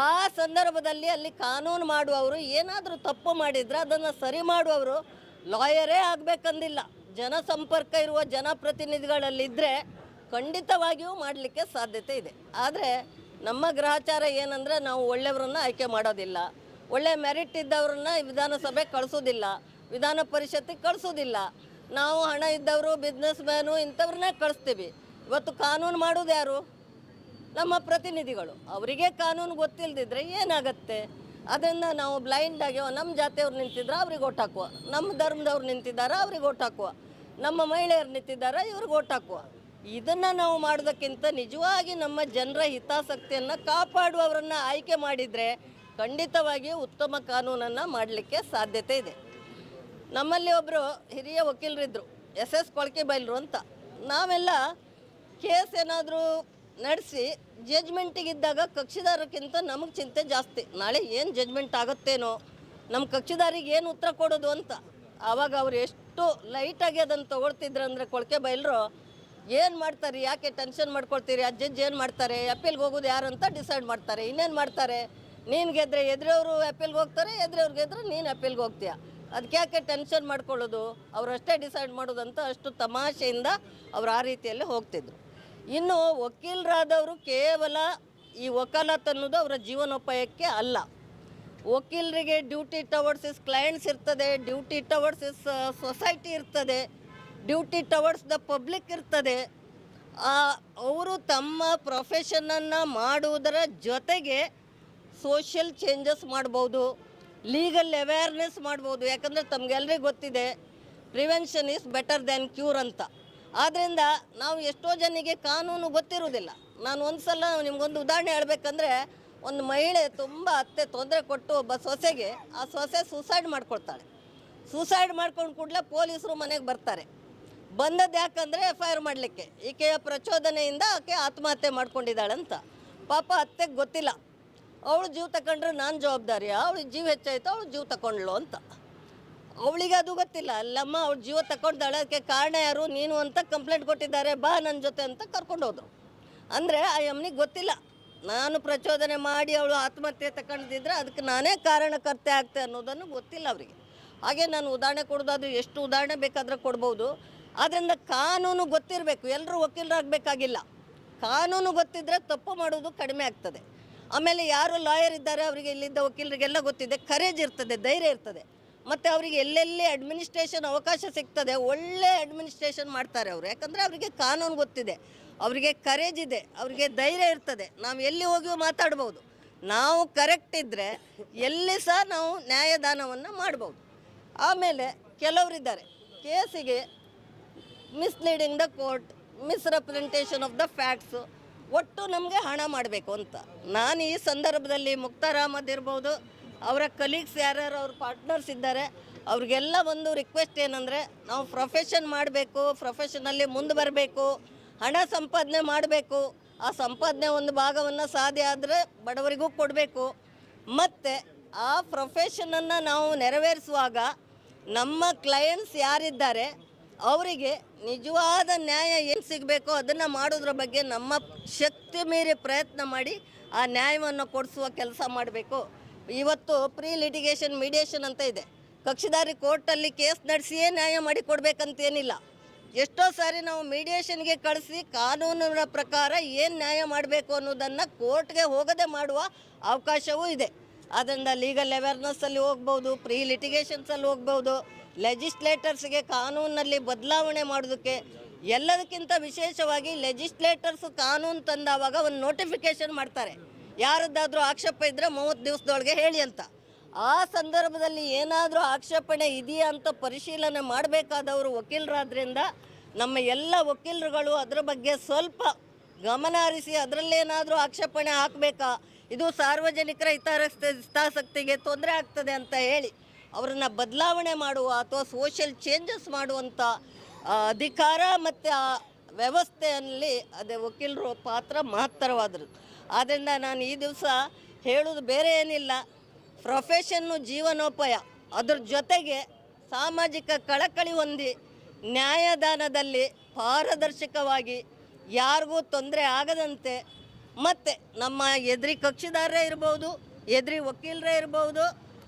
ಆ ಸಂದರ್ಭದಲ್ಲಿ ಅಲ್ಲಿ ಕಾನೂನು ಮಾಡುವವರು ಏನಾದರೂ ತಪ್ಪು ಮಾಡಿದರೆ ಅದನ್ನು ಸರಿ ಮಾಡುವವರು ಲಾಯರೇ ಆಗಬೇಕಂದಿಲ್ಲ. ಜನಸಂಪರ್ಕ ಇರುವ ಜನಪ್ರತಿನಿಧಿಗಳಲ್ಲಿದ್ದರೆ ಖಂಡಿತವಾಗಿಯೂ ಮಾಡಲಿಕ್ಕೆ ಸಾಧ್ಯತೆ ಇದೆ. ಆದರೆ ನಮ್ಮ ಗ್ರಹಚಾರ ಏನಂದರೆ, ನಾವು ಒಳ್ಳೆಯವರನ್ನು ಆಯ್ಕೆ ಮಾಡೋದಿಲ್ಲ, ಒಳ್ಳೆ ಮೆರಿಟ್ ಇದ್ದವ್ರನ್ನ ವಿಧಾನಸಭೆ ಕಳಿಸೋದಿಲ್ಲ, ವಿಧಾನ ಪರಿಷತ್ತಿಗೆ ಕಳಿಸೋದಿಲ್ಲ. ನಾವು ಹಣ ಇದ್ದವರು, ಬಿಸ್ನೆಸ್ ಮ್ಯಾನು ಇಂಥವ್ರನ್ನೇ ಕಳಿಸ್ತೀವಿ. ಇವತ್ತು ಕಾನೂನು ಮಾಡೋದು ಯಾರು? ನಮ್ಮ ಪ್ರತಿನಿಧಿಗಳು. ಅವರಿಗೆ ಕಾನೂನು ಗೊತ್ತಿಲ್ಲದಿದ್ದರೆ ಏನಾಗತ್ತೆ? ಅದನ್ನು ನಾವು ಬ್ಲೈಂಡಾಗಿ ನಮ್ಮ ಜಾತಿಯವ್ರು ನಿಂತಿದ್ರೆ ಅವ್ರಿಗೆ ಓಟ್ ಹಾಕುವ, ನಮ್ಮ ಧರ್ಮದವ್ರು ನಿಂತಿದ್ದಾರೆ ಅವ್ರಿಗೆ ಓಟ್ ಹಾಕುವ, ನಮ್ಮ ಮಹಿಳೆಯರು ನಿಂತಿದ್ದಾರೆ ಇವ್ರಿಗೆ ಓಟ್ ಹಾಕುವ. ಇದನ್ನು ನಾವು ಮಾಡೋದಕ್ಕಿಂತ ನಿಜವಾಗಿ ನಮ್ಮ ಜನರ ಹಿತಾಸಕ್ತಿಯನ್ನು ಕಾಪಾಡುವವರನ್ನು ಆಯ್ಕೆ ಮಾಡಿದರೆ ಖಂಡಿತವಾಗಿಯೂ ಉತ್ತಮ ಕಾನೂನನ್ನು ಮಾಡಲಿಕ್ಕೆ ಸಾಧ್ಯತೆ ಇದೆ. ನಮ್ಮಲ್ಲಿ ಒಬ್ಬರು ಹಿರಿಯ ವಕೀಲರಿದ್ದರು, SS ಕೊಳಕೆಬೈಲ್ರು ಅಂತ. ನಾವೆಲ್ಲ ಕೇಸ್ ಏನಾದರೂ ನಡೆಸಿ ಜಡ್ಜ್ಮೆಂಟಿಗಿದ್ದಾಗ ಕಕ್ಷಿದಾರಕ್ಕಿಂತ ನಮಗೆ ಚಿಂತೆ ಜಾಸ್ತಿ. ನಾಳೆ ಏನು ಜಡ್ಜ್ಮೆಂಟ್ ಆಗುತ್ತೇನೋ, ನಮ್ಮ ಕಕ್ಷಿದಾರಿಗೆ ಏನು ಉತ್ತರ ಕೊಡೋದು ಅಂತ. ಆವಾಗ ಅವ್ರು ಎಷ್ಟು ಲೈಟಾಗಿ ಅದನ್ನು ತೊಗೊಳ್ತಿದ್ರು ಅಂದರೆ ಕೊಳಕೆಬೈಲ್ರು, ಏನು ಮಾಡ್ತಾರೆ, ಯಾಕೆ ಟೆನ್ಷನ್ ಮಾಡ್ಕೊಳ್ತೀರಿ, ಆ ಜಡ್ಜ್ ಏನು ಮಾಡ್ತಾರೆ, ಅಪೀಲ್ಗೆ ಹೋಗೋದು ಯಾರು ಅಂತ ಡಿಸೈಡ್ ಮಾಡ್ತಾರೆ. ಇನ್ನೇನು ಮಾಡ್ತಾರೆ, ನೀನು ಗೆದ್ರೆ ಎದುರವರು ಅಪೀಲ್ಗೆ ಹೋಗ್ತಾರೆ, ಎದುರವ್ರು ಗೆದ್ರೆ ನೀನು ಅಪೀಲ್ಗೆ ಹೋಗ್ತೀಯ, ಅದಕ್ಕೆ ಯಾಕೆ ಟೆನ್ಷನ್ ಮಾಡ್ಕೊಳ್ಳೋದು, ಅವರಷ್ಟೇ ಡಿಸೈಡ್ ಮಾಡೋದಂತ ಅಷ್ಟು ತಮಾಷೆಯಿಂದ ಅವ್ರು ಆ ರೀತಿಯಲ್ಲಿ ಹೋಗ್ತಿದ್ರು. ಇನ್ನು ವಕೀಲರಾದವರು ಕೇವಲ ಈ ವಕಾಲತ್ ಅನ್ನೋದು ಅವರ ಜೀವನೋಪಾಯಕ್ಕೆ ಅಲ್ಲ. ವಕೀಲರಿಗೆ ಡ್ಯೂಟಿ ಟವರ್ಡ್ಸ್ ಇಸ್ ಕ್ಲೈಂಟ್ಸ್ ಇರ್ತದೆ, ಡ್ಯೂಟಿ ಟವರ್ಡ್ಸ್ ಇಸ್ ಸೊಸೈಟಿ ಇರ್ತದೆ, ಡ್ಯೂಟಿ ಟವರ್ಡ್ಸ್ ದ ಪಬ್ಲಿಕ್ ಇರ್ತದೆ. ಅವರು ತಮ್ಮ ಪ್ರೊಫೆಷನನ್ನು ಮಾಡುವುದರ ಜೊತೆಗೆ ಸೋಷಿಯಲ್ ಚೇಂಜಸ್ ಮಾಡ್ಬೋದು, ಲೀಗಲ್ ಅವೇರ್ನೆಸ್ ಮಾಡ್ಬೋದು. ಯಾಕಂದರೆ ತಮಗೆಲ್ಲರಿಗೂ ಗೊತ್ತಿದೆ, prevention is better than cure ಅಂತ. ಆದ್ದರಿಂದ ನಾವು ಎಷ್ಟೋ ಜನರಿಗೆ ಕಾನೂನು ಗೊತ್ತಿರೋದಿಲ್ಲ. ನಾನು ಒಂದು ಸಲ ನಿಮಗೊಂದು ಉದಾಹರಣೆ ಹೇಳಬೇಕಂದ್ರೆ, ಒಂದು ಮಹಿಳೆ ತುಂಬ ಅತ್ತೆ ತೊಂದರೆ ಕೊಟ್ಟು ಒಬ್ಬ ಸೊಸೆಗೆ, ಆ ಸೊಸೆ ಸೂಸೈಡ್ ಮಾಡ್ಕೊಳ್ತಾಳೆ. ಸೂಸೈಡ್ ಮಾಡ್ಕೊಂಡು ಕೂಡಲೇ ಪೊಲೀಸರು ಮನೆಗೆ ಬರ್ತಾರೆ. ಬಂದದ್ದು ಯಾಕಂದರೆ FIR ಮಾಡಲಿಕ್ಕೆ, ಈಕೆಯ ಪ್ರಚೋದನೆಯಿಂದ ಆಕೆ ಆತ್ಮಹತ್ಯೆ ಮಾಡ್ಕೊಂಡಿದ್ದಾಳಂತ. ಪಾಪ ಅತ್ತೆಗೆ ಗೊತ್ತಿಲ್ಲ, ಅವಳು ಜೀವ ತಗೊಂಡ್ರೆ ನಾನು ಜವಾಬ್ದಾರಿಯ, ಅವಳು ಜೀವ ಹೆಚ್ಚಾಯ್ತು ಅವಳು ಜೀವ ತಗೊಂಡ್ಳು ಅಂತ. ಅವಳಿಗೆ ಅದು ಗೊತ್ತಿಲ್ಲ. ಅಲ್ಲಮ್ಮ ಅವಳು ಜೀವ ತಗೊಂಡ್ದಾಳೆ, ಅದಕ್ಕೆ ಕಾರಣ ಯಾರು, ನೀನು ಅಂತ ಕಂಪ್ಲೇಂಟ್ ಕೊಟ್ಟಿದ್ದಾರೆ, ಬಾ ನನ್ನ ಜೊತೆ ಅಂತ ಕರ್ಕೊಂಡು ಹೋದ್ರು. ಅಂದರೆ ಆ ಅಮ್ಮನಿಗೆ ಗೊತ್ತಿಲ್ಲ, ನಾನು ಪ್ರಚೋದನೆ ಮಾಡಿ ಅವಳು ಆತ್ಮಹತ್ಯೆ ತಗೊಂಡಿದ್ದರೆ ಅದಕ್ಕೆ ನಾನೇ ಕಾರಣಕರ್ತೆ ಆಗ್ತೆ ಅನ್ನೋದನ್ನು ಗೊತ್ತಿಲ್ಲ ಅವರಿಗೆ. ಹಾಗೆ ನಾನು ಉದಾಹರಣೆ ಕೊಡೋದಾದ್ರೆ ಎಷ್ಟು ಉದಾಹರಣೆ ಬೇಕಾದರೆ ಕೊಡ್ಬೋದು. ಆದ್ದರಿಂದ ಕಾನೂನು ಗೊತ್ತಿರಬೇಕು, ಎಲ್ಲರೂ ವಕೀಲರಾಗಬೇಕಾಗಿಲ್ಲ. ಕಾನೂನು ಗೊತ್ತಿದ್ದರೆ ತಪ್ಪು ಮಾಡೋದು ಕಡಿಮೆ ಆಗ್ತದೆ. ಆಮೇಲೆ ಯಾರು ಲಾಯರ್ ಇದ್ದಾರೆ ಅವರಿಗೆ ಇಲ್ಲಿದ್ದ ವಕೀಲರಿಗೆಲ್ಲ ಗೊತ್ತಿದೆ, ಕರೇಜ್ ಇರ್ತದೆ, ಧೈರ್ಯ ಇರ್ತದೆ. ಮತ್ತು ಅವರಿಗೆ ಎಲ್ಲೆಲ್ಲಿ ಅಡ್ಮಿನಿಸ್ಟ್ರೇಷನ್ ಅವಕಾಶ ಸಿಗ್ತದೆ ಒಳ್ಳೆ ಅಡ್ಮಿನಿಸ್ಟ್ರೇಷನ್ ಮಾಡ್ತಾರೆ ಅವರು. ಯಾಕಂದರೆ ಅವರಿಗೆ ಕಾನೂನು ಗೊತ್ತಿದೆ, ಅವರಿಗೆ ಕರೇಜ್ ಇದೆ, ಅವರಿಗೆ ಧೈರ್ಯ ಇರ್ತದೆ. ನಾವು ಎಲ್ಲಿ ಹೋಗಿ ಮಾತಾಡ್ಬೋದು. ನಾವು ಕರೆಕ್ಟ್ ಇದ್ದರೆ ಎಲ್ಲಿ ಸಹ ನಾವು ನ್ಯಾಯದಾನವನ್ನು ಮಾಡ್ಬೋದು. ಆಮೇಲೆ ಕೆಲವರಿದ್ದಾರೆ ಕೇಸಿಗೆ misleading the court, misrepresentation of the facts, ಒಟ್ಟು ನಮಗೆ ಹಣ ಮಾಡಬೇಕು ಅಂತ. ನಾನು ಈ ಸಂದರ್ಭದಲ್ಲಿ ಮುಕ್ತಾರ್ ಅಹಮದ್ ಇರ್ಬೋದು, ಅವರ ಕಲೀಗ್ಸ್ ಯಾರ್ಯಾರು ಅವ್ರ ಪಾರ್ಟ್ನರ್ಸ್ ಇದ್ದಾರೆ, ಅವ್ರಿಗೆಲ್ಲ ಒಂದು ರಿಕ್ವೆಸ್ಟ್ ಏನಂದರೆ, ನಾವು ಪ್ರೊಫೆಷನ್ ಮಾಡಬೇಕು, ಪ್ರೊಫೆಷನಲ್ಲಿ ಮುಂದೆ ಬರಬೇಕು, ಹಣ ಸಂಪಾದನೆ ಮಾಡಬೇಕು. ಆ ಸಂಪಾದನೆ ಒಂದು ಭಾಗವನ್ನು ಸಾಧ್ಯ ಆದರೆ ಬಡವರಿಗೂ ಕೊಡಬೇಕು. ಮತ್ತು ಆ ಪ್ರೊಫೆಷನನ್ನು ನಾವು ನೆರವೇರಿಸುವಾಗ ನಮ್ಮ ಕ್ಲೈಂಟ್ಸ್ ಯಾರಿದ್ದಾರೆ ಅವರಿಗೆ ನಿಜವಾದ ನ್ಯಾಯ ಏನು ಸಿಗಬೇಕೋ ಅದನ್ನು ಮಾಡೋದ್ರ ಬಗ್ಗೆ ನಮ್ಮ ಶಕ್ತಿ ಮೀರಿ ಪ್ರಯತ್ನ ಮಾಡಿ ಆ ನ್ಯಾಯವನ್ನು ಕೊಡಿಸುವ ಕೆಲಸ ಮಾಡಬೇಕು. ಇವತ್ತು ಪ್ರೀ ಲಿಟಿಗೇಷನ್ ಮೀಡಿಯೇಷನ್ ಅಂತ ಇದೆ. ಕಕ್ಷಿದಾರಿ ಕೋರ್ಟಲ್ಲಿ ಕೇಸ್ ನಡೆಸಿಯೇ ನ್ಯಾಯ ಮಾಡಿ ಕೊಡಬೇಕಂತೇನಿಲ್ಲ. ಎಷ್ಟೋ ಸಾರಿ ನಾವು ಮೀಡಿಯೇಷನ್ಗೆ ಕಳಿಸಿ ಕಾನೂನಿನ ಪ್ರಕಾರ ಏನು ನ್ಯಾಯ ಮಾಡಬೇಕು ಅನ್ನೋದನ್ನು ಕೋರ್ಟ್ಗೆ ಹೋಗದೆ ಮಾಡುವ ಅವಕಾಶವೂ ಇದೆ. ಆದ್ದರಿಂದ ಲೀಗಲ್ ಅವೇರ್ನೆಸ್ಸಲ್ಲಿ ಹೋಗ್ಬೋದು, ಪ್ರೀ ಲಿಟಿಗೇಷನ್ಸಲ್ಲಿ ಹೋಗ್ಬೋದು. ಲೆಜಿಸ್ಲೇಟರ್ಸ್ಗೆ ಕಾನೂನಲ್ಲಿ ಬದಲಾವಣೆ ಮಾಡೋದಕ್ಕೆ, ಎಲ್ಲದಕ್ಕಿಂತ ವಿಶೇಷವಾಗಿ ಲೆಜಿಸ್ಲೇಟರ್ಸು ಕಾನೂನು ತಂದಾವಾಗ ಒಂದು ನೋಟಿಫಿಕೇಷನ್ ಮಾಡ್ತಾರೆ, ಯಾರದ್ದಾದರೂ ಆಕ್ಷೇಪ ಇದ್ದರೆ 30 ದಿವಸದೊಳಗೆ ಹೇಳಿ ಅಂತ. ಆ ಸಂದರ್ಭದಲ್ಲಿ ಏನಾದರೂ ಆಕ್ಷೇಪಣೆ ಇದೆಯಾ ಅಂತ ಪರಿಶೀಲನೆ ಮಾಡಬೇಕಾದವರು ವಕೀಲರಾದ್ರಿಂದ ನಮ್ಮ ಎಲ್ಲ ವಕೀಲರುಗಳು ಅದರ ಬಗ್ಗೆ ಸ್ವಲ್ಪ ಗಮನ ಹರಿಸಿ ಅದರಲ್ಲೇನಾದರೂ ಆಕ್ಷೇಪಣೆ ಹಾಕಬೇಕಾ, ಇದು ಸಾರ್ವಜನಿಕರ ಹಿತಾಸಕ್ತಿಗೆ ತೊಂದರೆ ಆಗ್ತದೆ ಅಂತ ಹೇಳಿ ಅವರನ್ನು ಬದಲಾವಣೆ ಮಾಡುವ ಅಥವಾ ಸೋಷಿಯಲ್ ಚೇಂಜಸ್ ಮಾಡುವಂಥ ಅಧಿಕಾರ ಮತ್ತು ಆ ವ್ಯವಸ್ಥೆಯಲ್ಲಿ ಅದೇ ವಕೀಲರು ಪಾತ್ರ ಮಹತ್ತರವಾದರು. ಆದ್ದರಿಂದ ನಾನು ಈ ದಿವಸ ಹೇಳೋದು ಬೇರೆ ಏನಿಲ್ಲ, ಪ್ರೊಫೆಷನ್ನು ಜೀವನೋಪಾಯ, ಅದ್ರ ಜೊತೆಗೆ ಸಾಮಾಜಿಕ ಕಳಕಳಿ ಹೊಂದಿ ನ್ಯಾಯದಾನದಲ್ಲಿ ಪಾರದರ್ಶಕವಾಗಿ ಯಾರಿಗೂ ತೊಂದರೆ ಆಗದಂತೆ, ಮತ್ತು ನಮ್ಮ ಎದುರಿ ಕಕ್ಷಿದಾರರೇ ಇರ್ಬೋದು, ಎದುರಿ ವಕೀಲರೇ ಇರ್ಬೋದು,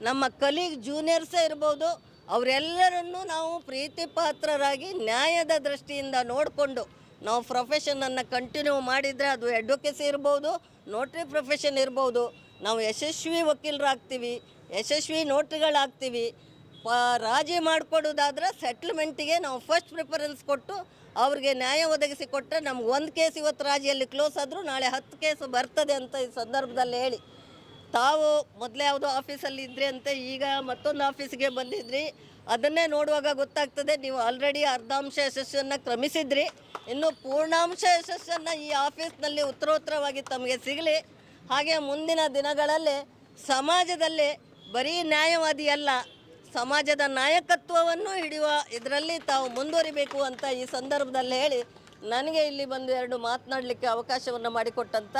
ನಮ್ಮ ಕಲೀಗ್ ಜೂನಿಯರ್ಸೇ ಇರ್ಬೋದು, ಅವರೆಲ್ಲರನ್ನೂ ನಾವು ಪ್ರೀತಿ ಪಾತ್ರರಾಗಿ ನ್ಯಾಯದ ದೃಷ್ಟಿಯಿಂದ ನೋಡಿಕೊಂಡು ನಾವು ಪ್ರೊಫೆಷನನ್ನು ಕಂಟಿನ್ಯೂ ಮಾಡಿದರೆ ಅದು ಅಡ್ವೊಕೇಸಿ ಇರ್ಬೋದು, ನೋಟ್ರಿ ಪ್ರೊಫೆಷನ್ ಇರ್ಬೋದು, ನಾವು ಯಶಸ್ವಿ ವಕೀಲರಾಗ್ತೀವಿ, ಯಶಸ್ವಿ ನೋಟ್ರಿಗಳಾಗ್ತೀವಿ. ರಾಜಿ ಮಾಡಿಕೊಡೋದಾದ್ರೆ ಸೆಟ್ಲ್ಮೆಂಟಿಗೆ ನಾವು ಫಸ್ಟ್ ಪ್ರಿಫರೆನ್ಸ್ ಕೊಟ್ಟು ಅವ್ರಿಗೆ ನ್ಯಾಯ ಒದಗಿಸಿ ಕೊಟ್ಟರೆ ನಮ್ಗೆ ಒಂದು ಕೇಸ್ ಇವತ್ತು ರಾಜಿಯಲ್ಲಿ ಕ್ಲೋಸ್ ಆದರೂ ನಾಳೆ 10 ಕೇಸ್ ಬರ್ತದೆ ಅಂತ ಈ ಸಂದರ್ಭದಲ್ಲಿ ಹೇಳಿ, ತಾವು ಮೊದಲೇ ಯಾವುದೋ ಆಫೀಸಲ್ಲಿ ಇದ್ರಿ ಅಂತ ಈಗ ಮತ್ತೊಂದು ಆಫೀಸಿಗೆ ಬಂದಿದ್ರಿ, ಅದನ್ನೇ ನೋಡುವಾಗ ಗೊತ್ತಾಗ್ತದೆ ನೀವು ಆಲ್ರೆಡಿ ಅರ್ಧಾಂಶ ಯಶಸ್ಸನ್ನು ಕ್ರಮಿಸಿದ್ರಿ. ಇನ್ನು ಪೂರ್ಣಾಂಶ ಯಶಸ್ಸನ್ನು ಈ ಆಫೀಸ್ನಲ್ಲಿ ಉತ್ತರೋತ್ತರವಾಗಿ ತಮಗೆ ಸಿಗಲಿ. ಹಾಗೆ ಮುಂದಿನ ದಿನಗಳಲ್ಲಿ ಸಮಾಜದಲ್ಲಿ ಬರೀ ನ್ಯಾಯವಾದಿ ಅಲ್ಲ, ಸಮಾಜದ ನಾಯಕತ್ವವನ್ನು ಹಿಡಿಯುವ ಇದರಲ್ಲಿ ತಾವು ಮುಂದುವರಿಬೇಕು ಅಂತ ಈ ಸಂದರ್ಭದಲ್ಲಿ ಹೇಳಿ ನನಗೆ ಇಲ್ಲಿ ಬಂದು 2 ಮಾತನಾಡಲಿಕ್ಕೆ ಅವಕಾಶವನ್ನು ಮಾಡಿಕೊಟ್ಟಂಥ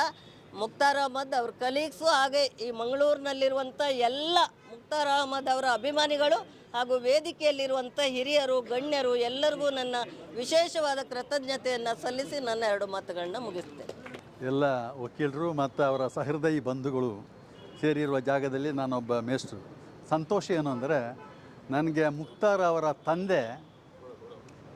ಮುಖ್ತಾರ್ ಅಹಮದ್ ಅವ್ರ ಕಲೀಗ್ಸು ಹಾಗೆ ಈ ಮಂಗಳೂರಿನಲ್ಲಿರುವಂಥ ಎಲ್ಲ ಮುಖ್ತಾರ್ ಅಹಮದ್ ಅವರ ಅಭಿಮಾನಿಗಳು ಹಾಗೂ ವೇದಿಕೆಯಲ್ಲಿರುವಂಥ ಹಿರಿಯರು ಗಣ್ಯರು ಎಲ್ಲರಿಗೂ ನನ್ನ ವಿಶೇಷವಾದ ಕೃತಜ್ಞತೆಯನ್ನು ಸಲ್ಲಿಸಿ ನನ್ನ 2 ಮಾತುಗಳನ್ನ ಮುಗಿಸ್ತೇನೆ. ಎಲ್ಲ ವಕೀಲರು ಮತ್ತು ಅವರ ಸಹೃದಯಿ ಬಂಧುಗಳು ಸೇರಿರುವ ಜಾಗದಲ್ಲಿ ನಾನೊಬ್ಬ ಮೇಷ್ಟ್ರು. ಸಂತೋಷ ಏನು ಅಂದರೆ ನನಗೆ ಮುಖ್ತಾರ್ ಅವರ ತಂದೆ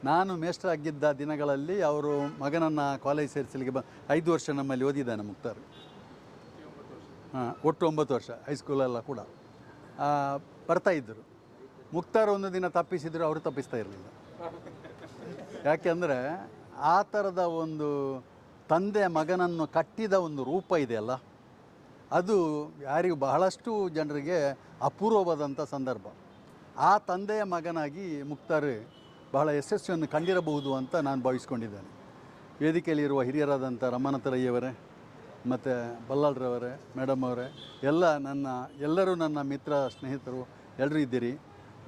ನಾನು ಮೇಷ್ಟ್ರಾಗಿದ್ದ ದಿನಗಳಲ್ಲಿ ಅವರು ಮಗನನ್ನು ಕಾಲೇಜ್ ಸೇರಿಸಲಿಕ್ಕೆ 5 ವರ್ಷ ನಮ್ಮಲ್ಲಿ ಓದಿದ್ದಾನೆ ಮುಖ್ತಾರ್. ಒಟ್ಟು 9 ವರ್ಷ ಹೈಸ್ಕೂಲೆಲ್ಲ ಕೂಡ ಬರ್ತಾಯಿದ್ದರು. ಮುಖ್ತಾರ್ ಒಂದು ದಿನ ತಪ್ಪಿಸಿದ್ರು, ಅವರು ತಪ್ಪಿಸ್ತಾ ಇರಲಿಲ್ಲ. ಯಾಕೆಂದರೆ ಆ ಥರದ ಒಂದು ತಂದೆ ಮಗನನ್ನು ಕಟ್ಟಿದ ಒಂದು ರೂಪ ಇದೆಯಲ್ಲ, ಅದು ಯಾರಿಗೂ ಬಹಳಷ್ಟು ಜನರಿಗೆ ಅಪೂರ್ವವಾದಂಥ ಸಂದರ್ಭ. ಆ ತಂದೆಯ ಮಗನಾಗಿ ಮುಖ್ತಾರ್ ಬಹಳ ಯಶಸ್ವಿಯನ್ನು ಕಂಡಿರಬಹುದು ಅಂತ ನಾನು ಭಾವಿಸ್ಕೊಂಡಿದ್ದೇನೆ. ವೇದಿಕೆಯಲ್ಲಿರುವ ಹಿರಿಯರಾದಂಥ ರಮನಾಥ ರೈ ಅವರೇ ಮತ್ತು ಬಲ್ಲಾಳ್ರವರೇ, ಮೇಡಮ್ ಅವರೇ, ಎಲ್ಲರೂ ನನ್ನ ಮಿತ್ರ ಸ್ನೇಹಿತರು ಎಲ್ಲರೂ ಇದ್ದೀರಿ.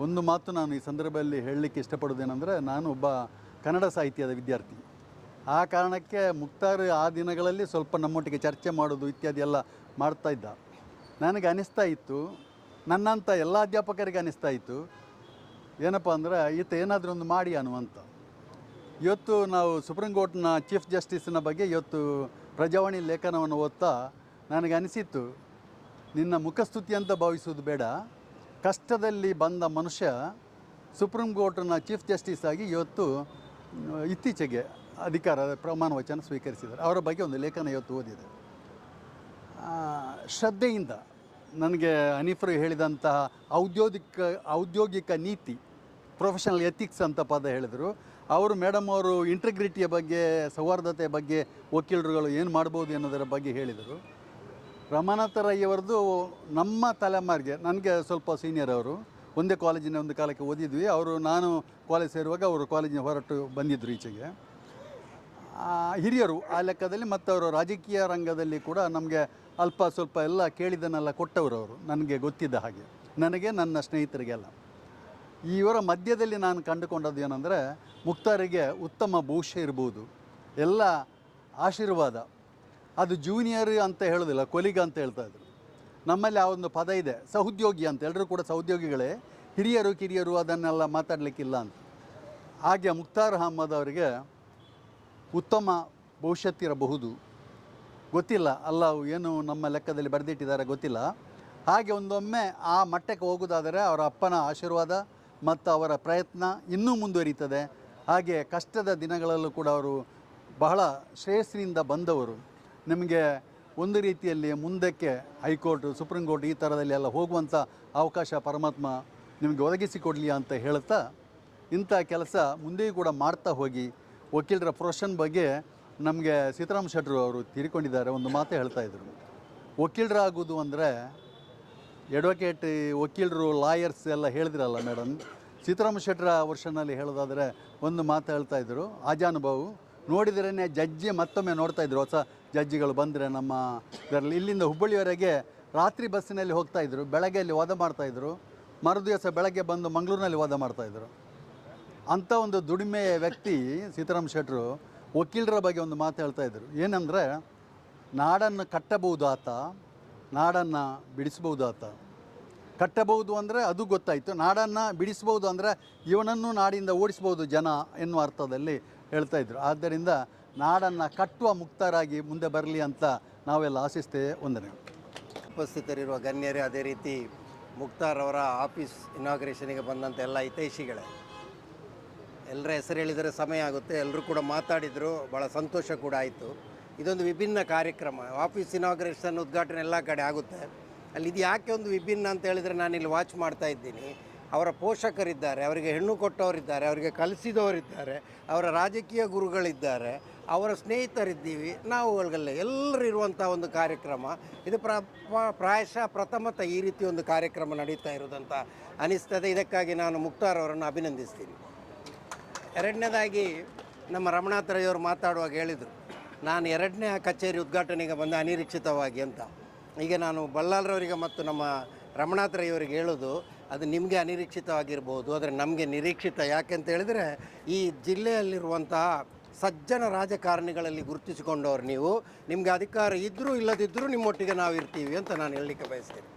ಒಂದು ಮಾತು ನಾನು ಈ ಸಂದರ್ಭದಲ್ಲಿ ಹೇಳಲಿಕ್ಕೆ ಇಷ್ಟಪಡೋದೇನೆಂದರೆ, ನಾನು ಒಬ್ಬ ಕನ್ನಡ ಸಾಹಿತ್ಯದ ವಿದ್ಯಾರ್ಥಿ. ಆ ಕಾರಣಕ್ಕೆ ಮುಖ್ತಾರ್ ಆ ದಿನಗಳಲ್ಲಿ ಸ್ವಲ್ಪ ನಮ್ಮೊಟ್ಟಿಗೆ ಚರ್ಚೆ ಮಾಡೋದು ಇತ್ಯಾದಿ ಎಲ್ಲ ಮಾಡ್ತಾಯಿದ್ದ. ನನಗೆ ಅನಿಸ್ತಾ ಇತ್ತು, ನನ್ನಂಥ ಎಲ್ಲ ಅಧ್ಯಾಪಕರಿಗೆ ಅನಿಸ್ತಾ ಇತ್ತು, ಏನಪ್ಪ ಅಂದರೆ ಈತ ಏನಾದರೂ ಒಂದು ಮಾಡಿ ಅನ್ನುವಂಥ. ಇವತ್ತು ನಾವು ಸುಪ್ರೀಂ ಕೋರ್ಟ್ನ ಚೀಫ್ ಜಸ್ಟಿಸ್ನ ಬಗ್ಗೆ ಇವತ್ತು ಪ್ರಜಾವಾಣಿ ಲೇಖನವನ್ನು ಓದ್ತಾ ನನಗೆ ಅನಿಸಿತ್ತು, ನಿನ್ನ ಮುಖಸ್ತುತಿ ಅಂತ ಭಾವಿಸುವುದು ಬೇಡ, ಕಷ್ಟದಲ್ಲಿ ಬಂದ ಮನುಷ್ಯ ಸುಪ್ರೀಂ ಕೋರ್ಟ್ನ ಚೀಫ್ ಜಸ್ಟಿಸ್ ಆಗಿ ಇವತ್ತು ಇತ್ತೀಚೆಗೆ ಅಧಿಕಾರದ ಪ್ರಮಾಣ ವಚನ ಸ್ವೀಕರಿಸಿದ್ದಾರೆ. ಅವರ ಬಗ್ಗೆ ಒಂದು ಲೇಖನ ಇವತ್ತು ಓದಿದೆ. ಶ್ರದ್ಧೆಯಿಂದ ನನಗೆ ಹನೀಫರು ಹೇಳಿದಂತಹ ಔದ್ಯೋಗಿಕ ನೀತಿ, ಪ್ರೊಫೆಷನಲ್ ಎಥಿಕ್ಸ್ ಅಂತ ಪದ ಹೇಳಿದರು ಅವರು. ಮೇಡಮ್ ಅವರು ಇಂಟಿಗ್ರಿಟಿಯ ಬಗ್ಗೆ, ಸೌಹಾರ್ದತೆಯ ಬಗ್ಗೆ ವಕೀಲರುಗಳು ಏನು ಮಾಡ್ಬೋದು ಅನ್ನೋದರ ಬಗ್ಗೆ ಹೇಳಿದರು. ರಮನಾಥ ರೈ ಅವರದ್ದು ನಮ್ಮ ತಲೆಮಾರಿಗೆ, ನನಗೆ ಸ್ವಲ್ಪ ಸೀನಿಯರ್ ಅವರು, ಒಂದೇ ಕಾಲೇಜಿನ ಒಂದು ಕಾಲಕ್ಕೆ ಓದಿದ್ವಿ. ನಾನು ಕಾಲೇಜ್ ಸೇರುವಾಗ ಅವರು ಕಾಲೇಜಿನ ಹೊರಟು ಬಂದಿದ್ದರು ಈಚೆಗೆ. ಹಿರಿಯರು ಆ ಲೆಕ್ಕದಲ್ಲಿ, ಮತ್ತು ಅವರು ರಾಜಕೀಯ ರಂಗದಲ್ಲಿ ಕೂಡ ನಮಗೆ ಅಲ್ಪ ಸ್ವಲ್ಪ ಎಲ್ಲ ಕೇಳಿದ್ದನ್ನೆಲ್ಲ ಕೊಟ್ಟವರು ಅವರು, ನನಗೆ ಗೊತ್ತಿದ್ದ ಹಾಗೆ, ನನಗೆ ನನ್ನ ಸ್ನೇಹಿತರಿಗೆಲ್ಲ. ಇವರ ಮಧ್ಯದಲ್ಲಿ ನಾನು ಕಂಡುಕೊಂಡದ್ದು ಏನಂದರೆ, ಮುಖ್ತಾರಿಗೆ ಉತ್ತಮ ಭವಿಷ್ಯ ಇರ್ಬೋದು, ಎಲ್ಲ ಆಶೀರ್ವಾದ. ಅದು ಜೂನಿಯರ್ ಅಂತ ಹೇಳೋದಿಲ್ಲ, ಕೊಲಿಗ ಅಂತ ಹೇಳ್ತಾಯಿದ್ರು. ನಮ್ಮಲ್ಲಿ ಆ ಒಂದು ಪದ ಇದೆ, ಸಹೋದ್ಯೋಗಿ ಅಂತ. ಎಲ್ಲರೂ ಕೂಡ ಸಹೋದ್ಯೋಗಿಗಳೇ, ಹಿರಿಯರು ಕಿರಿಯರು ಅದನ್ನೆಲ್ಲ ಮಾತಾಡಲಿಕ್ಕಿಲ್ಲ ಅಂತ. ಹಾಗೆ ಮುಖ್ತಾರ್ ಅಹಮದ್ ಅವರಿಗೆ ಉತ್ತಮ ಭವಿಷ್ಯತ್ತಿರಬಹುದು, ಗೊತ್ತಿಲ್ಲ, ಅಲ್ಲಾಹು ಏನು ನಮ್ಮ ಲೆಕ್ಕದಲ್ಲಿ ಬರೆದಿಟ್ಟಿದ್ದಾರೆ ಗೊತ್ತಿಲ್ಲ. ಹಾಗೆ ಒಂದೊಮ್ಮೆ ಆ ಮಟ್ಟಕ್ಕೆ ಹೋಗೋದಾದರೆ ಅವರ ಅಪ್ಪನ ಆಶೀರ್ವಾದ ಮತ್ತು ಅವರ ಪ್ರಯತ್ನ ಇನ್ನೂ ಮುಂದುವರಿತದೆ. ಹಾಗೆ ಕಷ್ಟದ ದಿನಗಳಲ್ಲೂ ಕೂಡ ಅವರು ಬಹಳ ಶ್ರೇಯಸ್ಸಿನಿಂದ ಬಂದವರು. ನಿಮಗೆ ಒಂದು ರೀತಿಯಲ್ಲಿ ಮುಂದಕ್ಕೆ ಹೈಕೋರ್ಟ್, ಸುಪ್ರೀಂ ಕೋರ್ಟ್ ಈ ಥರದಲ್ಲಿ ಎಲ್ಲ ಹೋಗುವಂಥ ಅವಕಾಶ ಪರಮಾತ್ಮ ನಿಮಗೆ ಒದಗಿಸಿಕೊಡಲಿ ಅಂತ ಹೇಳ್ತಾ, ಇಂಥ ಕೆಲಸ ಮುಂದೆಯೂ ಕೂಡ ಮಾಡ್ತಾ ಹೋಗಿ. ವಕೀಲರ ಪ್ರೊಫೆಷನ್ ಬಗ್ಗೆ ನಮಗೆ ಸೀತಾರಾಮ್ ಶೆಟ್ಟರು ಅವರು ತೀರಿಕೊಂಡಿದ್ದಾರೆ, ಒಂದು ಮಾತೇ ಹೇಳ್ತಾಯಿದ್ರು, ವಕೀಲರಾಗೋದು ಅಂದರೆ ಅಡ್ವೊಕೇಟ್, ವಕೀಲರು, ಲಾಯರ್ಸ್ ಎಲ್ಲ ಹೇಳಿದ್ರಲ್ಲ ಮೇಡಮ್. ಸೀತಾರಾಮ್ ಶೆಟ್ಟರ ವರ್ಷನಲ್ಲಿ ಹೇಳೋದಾದರೆ ಒಂದು ಮಾತು ಹೇಳ್ತಾಯಿದ್ರು, ಆಜಾನುಭಾವು ನೋಡಿದ್ರೇ ಜಡ್ಜಿ ಮತ್ತೊಮ್ಮೆ ನೋಡ್ತಾಯಿದ್ರು. ಹೊಸ ಜಡ್ಜಿಗಳು ಬಂದರೆ ನಮ್ಮ ಇದರಲ್ಲಿ ಇಲ್ಲಿಂದ ಹುಬ್ಬಳ್ಳಿಯವರೆಗೆ ರಾತ್ರಿ ಬಸ್ಸಿನಲ್ಲಿ ಹೋಗ್ತಾಯಿದ್ರು, ಬೆಳಗ್ಗೆಯಲ್ಲಿ ವಾದ ಮಾಡ್ತಾಯಿದ್ರು, ಮರುದಿವಸ ಬೆಳಗ್ಗೆ ಬಂದು ಮಂಗಳೂರಿನಲ್ಲಿ ವಾದ ಮಾಡ್ತಾಯಿದ್ರು. ಅಂಥ ಒಂದು ದುಡಿಮೆಯ ವ್ಯಕ್ತಿ ಸೀತಾರಾಮ್ ಶೆಟ್ಟರು ವಕೀಲರ ಬಗ್ಗೆ ಒಂದು ಮಾತು ಹೇಳ್ತಾಯಿದ್ರು, ಏನಂದರೆ ನಾಡನ್ನು ಕಟ್ಟಬಹುದು ಆತ, ನಾಡನ್ನು ಬಿಡಿಸ್ಬೋದು ಆತ. ಕಟ್ಟಬಹುದು ಅಂದರೆ ಅದು ಗೊತ್ತಾಯಿತು, ನಾಡನ್ನು ಬಿಡಿಸ್ಬೋದು ಅಂದರೆ ಇವನನ್ನು ನಾಡಿಂದ ಓಡಿಸ್ಬೋದು ಜನ ಎನ್ನುವ ಅರ್ಥದಲ್ಲಿ ಹೇಳ್ತಾಯಿದ್ರು. ಆದ್ದರಿಂದ ನಾಡನ್ನು ಕಟ್ಟುವ ಮುಕ್ತರಾಗಿ ಮುಂದೆ ಬರಲಿ ಅಂತ ನಾವೆಲ್ಲ ಆಶಿಸ್ತೇವೆ. ವಂದನೆ. ಉಪಸ್ಥಿತರಿರುವ ಗಣ್ಯರೇ, ಅದೇ ರೀತಿ ಮುಖ್ತಾರ್ ಅವರ ಆಫೀಸ್ ಇನಾಗ್ರೇಷನಿಗೆ ಬಂದಂಥ ಎಲ್ಲ ಹಿತೈಷಿಗಳೇ, ಎಲ್ಲರ ಹೆಸರು ಹೇಳಿದರೆ ಸಮಯ ಆಗುತ್ತೆ. ಎಲ್ಲರೂ ಕೂಡ ಮಾತಾಡಿದರು, ಭಾಳ ಸಂತೋಷ ಕೂಡ ಆಯಿತು. ಇದೊಂದು ವಿಭಿನ್ನ ಕಾರ್ಯಕ್ರಮ. ಆಫೀಸ್ ಇನಾಗ್ರೇಷನ್ ಉದ್ಘಾಟನೆ ಎಲ್ಲ ಕಡೆ ಆಗುತ್ತೆ, ಅಲ್ಲಿ ಇದು ಯಾಕೆ ಒಂದು ವಿಭಿನ್ನ ಅಂತ ಹೇಳಿದರೆ, ನಾನಿಲ್ಲಿ ವಾಚ್ ಮಾಡ್ತಾ ಇದ್ದೀನಿ, ಅವರ ಪೋಷಕರಿದ್ದಾರೆ, ಅವರಿಗೆ ಹೆಣ್ಣು ಕೊಟ್ಟವರಿದ್ದಾರೆ, ಅವರಿಗೆ ಕಲಿಸಿದವರಿದ್ದಾರೆ, ಅವರ ರಾಜಕೀಯ ಗುರುಗಳಿದ್ದಾರೆ, ಅವರ ಸ್ನೇಹಿತರಿದ್ದೀವಿ ನಾವುಗಳಲ್ಲ, ಎಲ್ಲರೂ ಇರುವಂಥ ಒಂದು ಕಾರ್ಯಕ್ರಮ ಇದು. ಪ್ರಾಯಶಃ ಪ್ರಥಮತ ಈ ರೀತಿ ಒಂದು ಕಾರ್ಯಕ್ರಮ ನಡೀತಾ ಇರೋದಂತ ಅನಿಸ್ತದೆ. ಇದಕ್ಕಾಗಿ ನಾನು ಮುಖ್ತಾರ್ ಅವರನ್ನು ಅಭಿನಂದಿಸ್ತೀನಿ. ಎರಡನೇದಾಗಿ ನಮ್ಮ ರಮನಾಥ ರೈ ಅವರು ಮಾತಾಡುವಾಗ ಹೇಳಿದರು, ನಾನು 2ನೇ ಕಚೇರಿ ಉದ್ಘಾಟನೆಗೆ ಬಂದ ಅನಿರೀಕ್ಷಿತವಾಗಿ ಅಂತ. ಈಗ ನಾನು ಬಲ್ಲಾಳ್ರವರಿಗೆ ಮತ್ತು ನಮ್ಮ ರಮನಾಥ ರೈ ಅವರಿಗೆ ಹೇಳೋದು, ಅದು ನಿಮಗೆ ಅನಿರೀಕ್ಷಿತವಾಗಿರ್ಬೋದು, ಆದರೆ ನಮಗೆ ನಿರೀಕ್ಷಿತ. ಯಾಕೆಂತ ಹೇಳಿದರೆ ಈ ಜಿಲ್ಲೆಯಲ್ಲಿರುವಂತಹ ಸಜ್ಜನ ರಾಜಕಾರಣಿಗಳಲ್ಲಿ ಗುರುತಿಸಿಕೊಂಡವ್ರು ನೀವು. ನಿಮಗೆ ಅಧಿಕಾರ ಇದ್ದರೂ ಇಲ್ಲದಿದ್ದರೂ ನಿಮ್ಮೊಟ್ಟಿಗೆ ನಾವು ಇರ್ತೀವಿ ಅಂತ ನಾನು ಹೇಳಲಿಕ್ಕೆ ಬಯಸ್ತೇನೆ.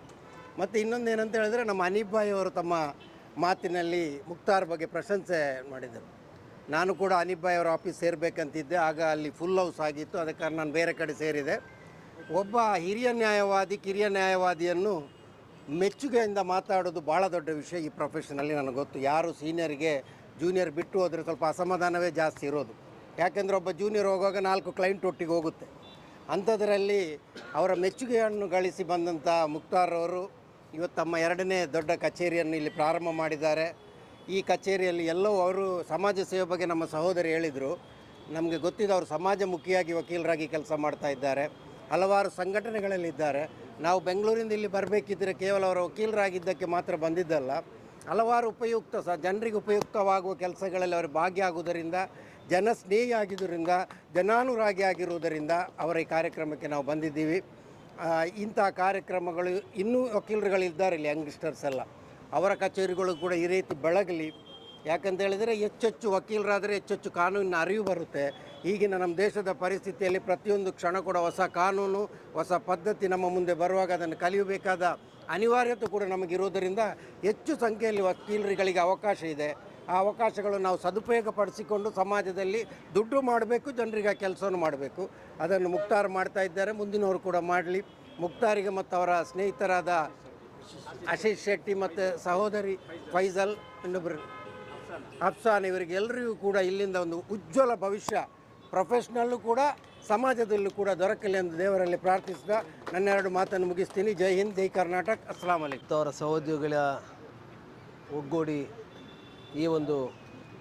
ಮತ್ತು ಇನ್ನೊಂದು ಏನಂತ ಹೇಳಿದ್ರೆ, ನಮ್ಮ ಹನೀಫ್ ಭಾಯ್ ಅವರು ತಮ್ಮ ಮಾತಿನಲ್ಲಿ ಮುಕ್ತಾರ್ ಬಗ್ಗೆ ಪ್ರಶಂಸೆ ಮಾಡಿದರು. ನಾನು ಕೂಡ ಹನೀಫ್ ಭಾಯ್ ಅವರ ಆಫೀಸ್ ಸೇರಬೇಕಂತಿದ್ದೆ, ಆಗ ಅಲ್ಲಿ ಫುಲ್ ಹೌಸ್ ಆಗಿತ್ತು, ಅದಕ್ಕೆ ಕಾರಣ ನಾನು ಬೇರೆ ಕಡೆ ಸೇರಿದೆ. ಒಬ್ಬ ಹಿರಿಯ ನ್ಯಾಯವಾದಿ ಕಿರಿಯ ನ್ಯಾಯವಾದಿಯನ್ನು ಮೆಚ್ಚುಗೆಯಿಂದ ಮಾತಾಡೋದು ಭಾಳ ದೊಡ್ಡ ವಿಷಯ ಈ ಪ್ರೊಫೆಷನಲ್ಲಿ. ನನಗೆ ಗೊತ್ತು, ಯಾರು ಸೀನಿಯರ್ಗೆ ಜೂನಿಯರ್ ಬಿಟ್ಟು ಹೋದರೆ ಸ್ವಲ್ಪ ಅಸಮಾಧಾನವೇ ಜಾಸ್ತಿ ಇರೋದು. ಯಾಕೆಂದರೆ ಒಬ್ಬ ಜೂನಿಯರ್ ಹೋಗುವಾಗ 4 ಕ್ಲೈಂಟ್ ಒಟ್ಟಿಗೆ ಹೋಗುತ್ತೆ. ಅಂಥದ್ರಲ್ಲಿ ಅವರ ಮೆಚ್ಚುಗೆಯನ್ನು ಗಳಿಸಿ ಬಂದಂಥ ಮುಕ್ತಾರ್ ಅವರು ಇವತ್ತು ತಮ್ಮ 2ನೇ ದೊಡ್ಡ ಕಚೇರಿಯನ್ನು ಇಲ್ಲಿ ಪ್ರಾರಂಭ ಮಾಡಿದ್ದಾರೆ. ಈ ಕಚೇರಿಯಲ್ಲಿ ಎಲ್ಲವೂ ಅವರು ಸಮಾಜ ಸೇವೆ ಬಗ್ಗೆ ನಮ್ಮ ಸಹೋದರಿ ಹೇಳಿದರು. ನಮಗೆ ಗೊತ್ತಿದೆ, ಅವರು ಸಮಾಜಮುಖಿಯಾಗಿ ವಕೀಲರಾಗಿ ಕೆಲಸ ಮಾಡ್ತಾ ಇದ್ದಾರೆ, ಹಲವಾರು ಸಂಘಟನೆಗಳಲ್ಲಿದ್ದಾರೆ. ನಾವು ಬೆಂಗಳೂರಿಂದ ಇಲ್ಲಿ ಬರಬೇಕಿದ್ದರೆ ಕೇವಲ ಅವರು ವಕೀಲರಾಗಿದ್ದಕ್ಕೆ ಮಾತ್ರ ಬಂದಿದ್ದಲ್ಲ, ಹಲವಾರು ಜನರಿಗೆ ಉಪಯುಕ್ತವಾಗುವ ಕೆಲಸಗಳಲ್ಲಿ ಅವರು ಭಾಗಿಯಾಗುವುದರಿಂದ, ಜನಸ್ನೇಹಿ ಆಗಿದ್ದರಿಂದ, ಜನಾನುರಾಗಿ ಆಗಿರುವುದರಿಂದ ಅವರ ಈ ಕಾರ್ಯಕ್ರಮಕ್ಕೆ ನಾವು ಬಂದಿದ್ದೀವಿ. ಇಂಥ ಕಾರ್ಯಕ್ರಮಗಳು ಇನ್ನೂ ವಕೀಲರುಗಳಿದ್ದಾರೆ ಇಲ್ಲಿ, ಯಂಗ್ಸ್ಟರ್ಸ್ ಎಲ್ಲ, ಅವರ ಕಚೇರಿಗಳು ಕೂಡ ಈ ರೀತಿ ಬೆಳಗಲಿ. ಯಾಕಂತ ಹೇಳಿದರೆ ಹೆಚ್ಚೆಚ್ಚು ವಕೀಲರಾದರೆ ಹೆಚ್ಚೆಚ್ಚು ಕಾನೂನಿನ ಅರಿವು ಬರುತ್ತೆ. ಈಗಿನ ನಮ್ಮ ದೇಶದ ಪರಿಸ್ಥಿತಿಯಲ್ಲಿ ಪ್ರತಿಯೊಂದು ಕ್ಷಣ ಕೂಡ ಹೊಸ ಕಾನೂನು, ಹೊಸ ಪದ್ಧತಿ ನಮ್ಮ ಮುಂದೆ ಬರುವಾಗ ಅದನ್ನು ಕಲಿಯಬೇಕಾದ ಅನಿವಾರ್ಯತೆ ಕೂಡ ನಮಗಿರುವುದರಿಂದ ಹೆಚ್ಚು ಸಂಖ್ಯೆಯಲ್ಲಿ ವಕೀಲರುಗಳಿಗೆ ಅವಕಾಶ ಇದೆ. ಆ ಅವಕಾಶಗಳನ್ನು ನಾವು ಸದುಪಯೋಗಪಡಿಸಿಕೊಂಡು ಸಮಾಜದಲ್ಲಿ ದುಡ್ಡು ಮಾಡಬೇಕು, ಜನರಿಗೆ ಕೆಲಸವನ್ನು ಮಾಡಬೇಕು. ಅದನ್ನು ಮುಕ್ತಾರ್ ಮಾಡ್ತಾ ಇದ್ದಾರೆ, ಮುಂದಿನವರು ಕೂಡ ಮಾಡಲಿ. ಮುಕ್ತಾರಿಗೆ ಮತ್ತು ಅವರ ಸ್ನೇಹಿತರಾದ ಆಶೀಶ್ ಶೆಟ್ಟಿ ಮತ್ತು ಸಹೋದರಿ ಫೈಜಲ್, ಇನ್ನೊಬ್ಬರು ಅಫ್ಸಾನ್, ಇವರಿಗೆಲ್ಲರಿಗೂ ಕೂಡ ಇಲ್ಲಿಂದ ಒಂದು ಉಜ್ವಲ ಭವಿಷ್ಯ ಪ್ರೊಫೆಷ್ನಲ್ಲೂ ಕೂಡ ಸಮಾಜದಲ್ಲೂ ಕೂಡ ದೊರಕಲಿ ಎಂದು ದೇವರಲ್ಲಿ ಪ್ರಾರ್ಥಿಸಿದ ನನ್ನ 2 ಮಾತನ್ನು ಮುಗಿಸ್ತೀನಿ. ಜೈ ಹಿಂದ್, ಜೈ ಕರ್ನಾಟಕ, ಅಸ್ಸಲಾಂ ಅಲೈಕುಂ. ಅವರ ಸಹೋದ್ಯೋಗಿಗಳ ಒಗ್ಗೂಡಿ ಈ ಒಂದು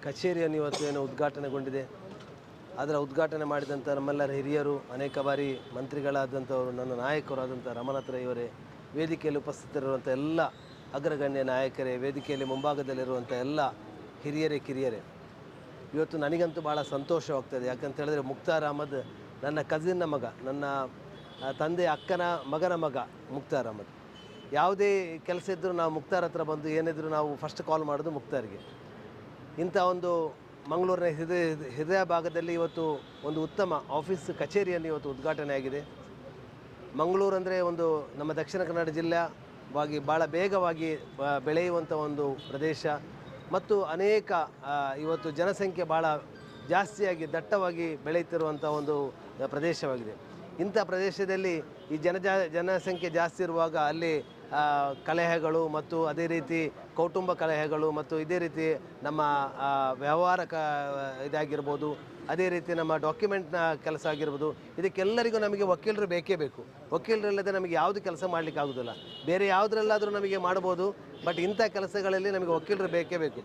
ಕಚೇರಿಯನ್ನು ಇವತ್ತೇನು ಉದ್ಘಾಟನೆಗೊಂಡಿದೆ, ಅದರ ಉದ್ಘಾಟನೆ ಮಾಡಿದಂಥ ನಮ್ಮೆಲ್ಲರ ಹಿರಿಯರು, ಅನೇಕ ಬಾರಿ ಮಂತ್ರಿಗಳಾದಂಥವರು, ನನ್ನ ನಾಯಕರಾದಂಥ ರಮನಾಥ್ ರೈ ಅವರೇ, ವೇದಿಕೆಯಲ್ಲಿ ಉಪಸ್ಥಿತರಿರುವಂಥ ಎಲ್ಲ ಅಗ್ರಗಣ್ಯ ನಾಯಕರೇ, ವೇದಿಕೆಯಲ್ಲಿ ಮುಂಭಾಗದಲ್ಲಿರುವಂಥ ಎಲ್ಲ ಹಿರಿಯರೇ ಕಿರಿಯರೇ, ಇವತ್ತು ನನಗಂತೂ ಭಾಳ ಸಂತೋಷವಾಗ್ತದೆ. ಯಾಕಂತ ಹೇಳಿದ್ರೆ ಮುಕ್ತಾರ್ ಅಹಮದ್ ನನ್ನ ಕಸಿನ್ನ ಮಗ, ನನ್ನ ತಂದೆ ಅಕ್ಕನ ಮಗನ ಮಗ ಮುಕ್ತಾರ್ ಅಹಮದ್. ಯಾವುದೇ ಕೆಲಸ ಇದ್ದರೂ ನಾವು ಮುಕ್ತಾರ್ ಹತ್ರ ಬಂದು ಏನಿದ್ರು ನಾವು ಫಸ್ಟ್ ಕಾಲ್ ಮಾಡೋದು ಮುಕ್ತಾರಿಗೆ. ಇಂಥ ಒಂದು ಮಂಗಳೂರಿನ ಹೃದಯ ಭಾಗದಲ್ಲಿ ಇವತ್ತು ಒಂದು ಉತ್ತಮ ಆಫೀಸ್ ಕಚೇರಿಯನ್ನು ಇವತ್ತು ಉದ್ಘಾಟನೆ ಆಗಿದೆ. ಮಂಗಳೂರು ಅಂದರೆ ಒಂದು ನಮ್ಮ ದಕ್ಷಿಣ ಕನ್ನಡ ಜಿಲ್ಲೆವಾಗಿ ಭಾಳ ಬೇಗವಾಗಿ ಬೆಳೆಯುವಂಥ ಒಂದು ಪ್ರದೇಶ ಮತ್ತು ಅನೇಕ ಇವತ್ತು ಜನಸಂಖ್ಯೆ ಭಾಳ ಜಾಸ್ತಿಯಾಗಿ ದಟ್ಟವಾಗಿ ಬೆಳೆಯುತ್ತಿರುವಂಥ ಒಂದು ಪ್ರದೇಶವಾಗಿದೆ. ಇಂಥ ಪ್ರದೇಶದಲ್ಲಿ ಈ ಜನಸಂಖ್ಯೆ ಜಾಸ್ತಿ ಇರುವಾಗ ಅಲ್ಲಿ ಕಲಹಗಳು ಮತ್ತು ಅದೇ ರೀತಿ ಕೌಟುಂಬ ಕಲಹಗಳು ಮತ್ತು ಇದೇ ರೀತಿ ನಮ್ಮ ವ್ಯವಹಾರ ಇದಾಗಿರ್ಬೋದು, ಅದೇ ರೀತಿ ನಮ್ಮ ಡಾಕ್ಯುಮೆಂಟ್ನ ಕೆಲಸ ಆಗಿರ್ಬೋದು, ಇದಕ್ಕೆಲ್ಲರಿಗೂ ನಮಗೆ ವಕೀಲರು ಬೇಕೇ ಬೇಕು. ವಕೀಲರಿಲ್ಲದೆ ನಮಗೆ ಯಾವುದು ಕೆಲಸ ಮಾಡಲಿಕ್ಕೆ ಆಗೋದಿಲ್ಲ. ಬೇರೆ ಯಾವುದ್ರಲ್ಲಾದರೂ ನಮಗೆ ಮಾಡ್ಬೋದು, ಬಟ್ ಇಂಥ ಕೆಲಸಗಳಲ್ಲಿ ನಮಗೆ ವಕೀಲರು ಬೇಕೇ ಬೇಕು.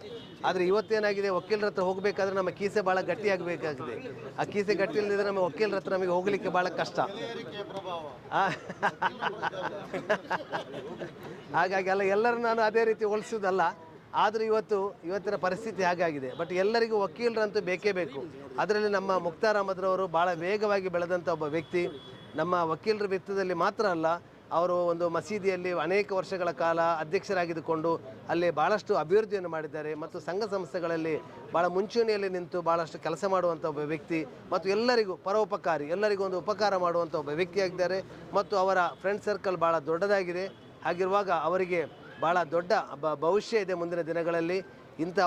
ಆದರೆ ಇವತ್ತೇನಾಗಿದೆ, ವಕೀಲರ ಹತ್ರ ಹೋಗಬೇಕಾದ್ರೆ ನಮ್ಮ ಕೀಸೆ ಭಾಳ ಗಟ್ಟಿಯಾಗಬೇಕಾಗಿದೆ. ಆ ಕೀಸೆ ಗಟ್ಟಿ ಇಲ್ಲದಿದ್ದರೆ ನಮ್ಮ ವಕೀಲರ ಹತ್ರ ನಮಗೆ ಹೋಗಲಿಕ್ಕೆ ಭಾಳ ಕಷ್ಟ. ಹಾಗಾಗಿ ಎಲ್ಲರೂ ನಾನು ಅದೇ ರೀತಿ ಹೋಲಿಸೋದಲ್ಲ, ಆದರೂ ಇವತ್ತಿನ ಪರಿಸ್ಥಿತಿ ಹಾಗಾಗಿದೆ. ಬಟ್ ಎಲ್ಲರಿಗೂ ವಕೀಲರಂತೂ ಬೇಕೇ ಬೇಕು. ಅದರಲ್ಲಿ ನಮ್ಮ ಮುಕ್ತಾರ್ ಅಹಮದ್ರವರು ಭಾಳ ವೇಗವಾಗಿ ಬೆಳೆದಂಥ ಒಬ್ಬ ವ್ಯಕ್ತಿ. ನಮ್ಮ ವಕೀಲರ ವ್ಯಕ್ತಿಯಲ್ಲಿ ಮಾತ್ರ ಅಲ್ಲ, ಅವರು ಒಂದು ಮಸೀದಿಯಲ್ಲಿ ಅನೇಕ ವರ್ಷಗಳ ಕಾಲ ಅಧ್ಯಕ್ಷರಾಗಿದ್ದುಕೊಂಡು ಅಲ್ಲಿ ಭಾಳಷ್ಟು ಅಭಿವೃದ್ಧಿಯನ್ನು ಮಾಡಿದ್ದಾರೆ ಮತ್ತು ಸಂಘ ಸಂಸ್ಥೆಗಳಲ್ಲಿ ಭಾಳ ಮುಂಚೂಣಿಯಲ್ಲಿ ನಿಂತು ಭಾಳಷ್ಟು ಕೆಲಸ ಮಾಡುವಂಥ ಒಬ್ಬ ವ್ಯಕ್ತಿ ಮತ್ತು ಎಲ್ಲರಿಗೂ ಪರೋಪಕಾರಿ, ಎಲ್ಲರಿಗೂ ಒಂದು ಉಪಕಾರ ಮಾಡುವಂಥ ಒಬ್ಬ ವ್ಯಕ್ತಿಯಾಗಿದ್ದಾರೆ. ಮತ್ತು ಅವರ ಫ್ರೆಂಡ್ ಸರ್ಕಲ್ ಭಾಳ ದೊಡ್ಡದಾಗಿದೆ. ಹಾಗಿರುವಾಗ ಅವರಿಗೆ ಭಾಳ ದೊಡ್ಡ ಭವಿಷ್ಯ ಇದೆ ಮುಂದಿನ ದಿನಗಳಲ್ಲಿ. ಇಂಥ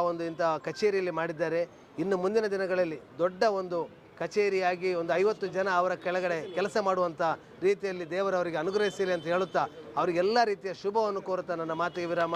ಕಚೇರಿಯಲ್ಲಿ ಮಾಡಿದ್ದಾರೆ. ಇನ್ನು ಮುಂದಿನ ದಿನಗಳಲ್ಲಿ ದೊಡ್ಡ ಒಂದು ಕಚೇರಿಯಾಗಿ ಒಂದು 50 ಜನ ಅವರ ಕೆಳಗಡೆ ಕೆಲಸ ಮಾಡುವಂಥ ರೀತಿಯಲ್ಲಿ ದೇವರವರಿಗೆ ಅನುಗ್ರಹಿಸಲಿ ಅಂತ ಹೇಳುತ್ತಾ ಅವರಿಗೆಲ್ಲ ರೀತಿಯ ಶುಭವನ್ನು ಕೋರುತ್ತಾ ನನ್ನ ಮಾತಿಗೆ ವಿರಾಮ.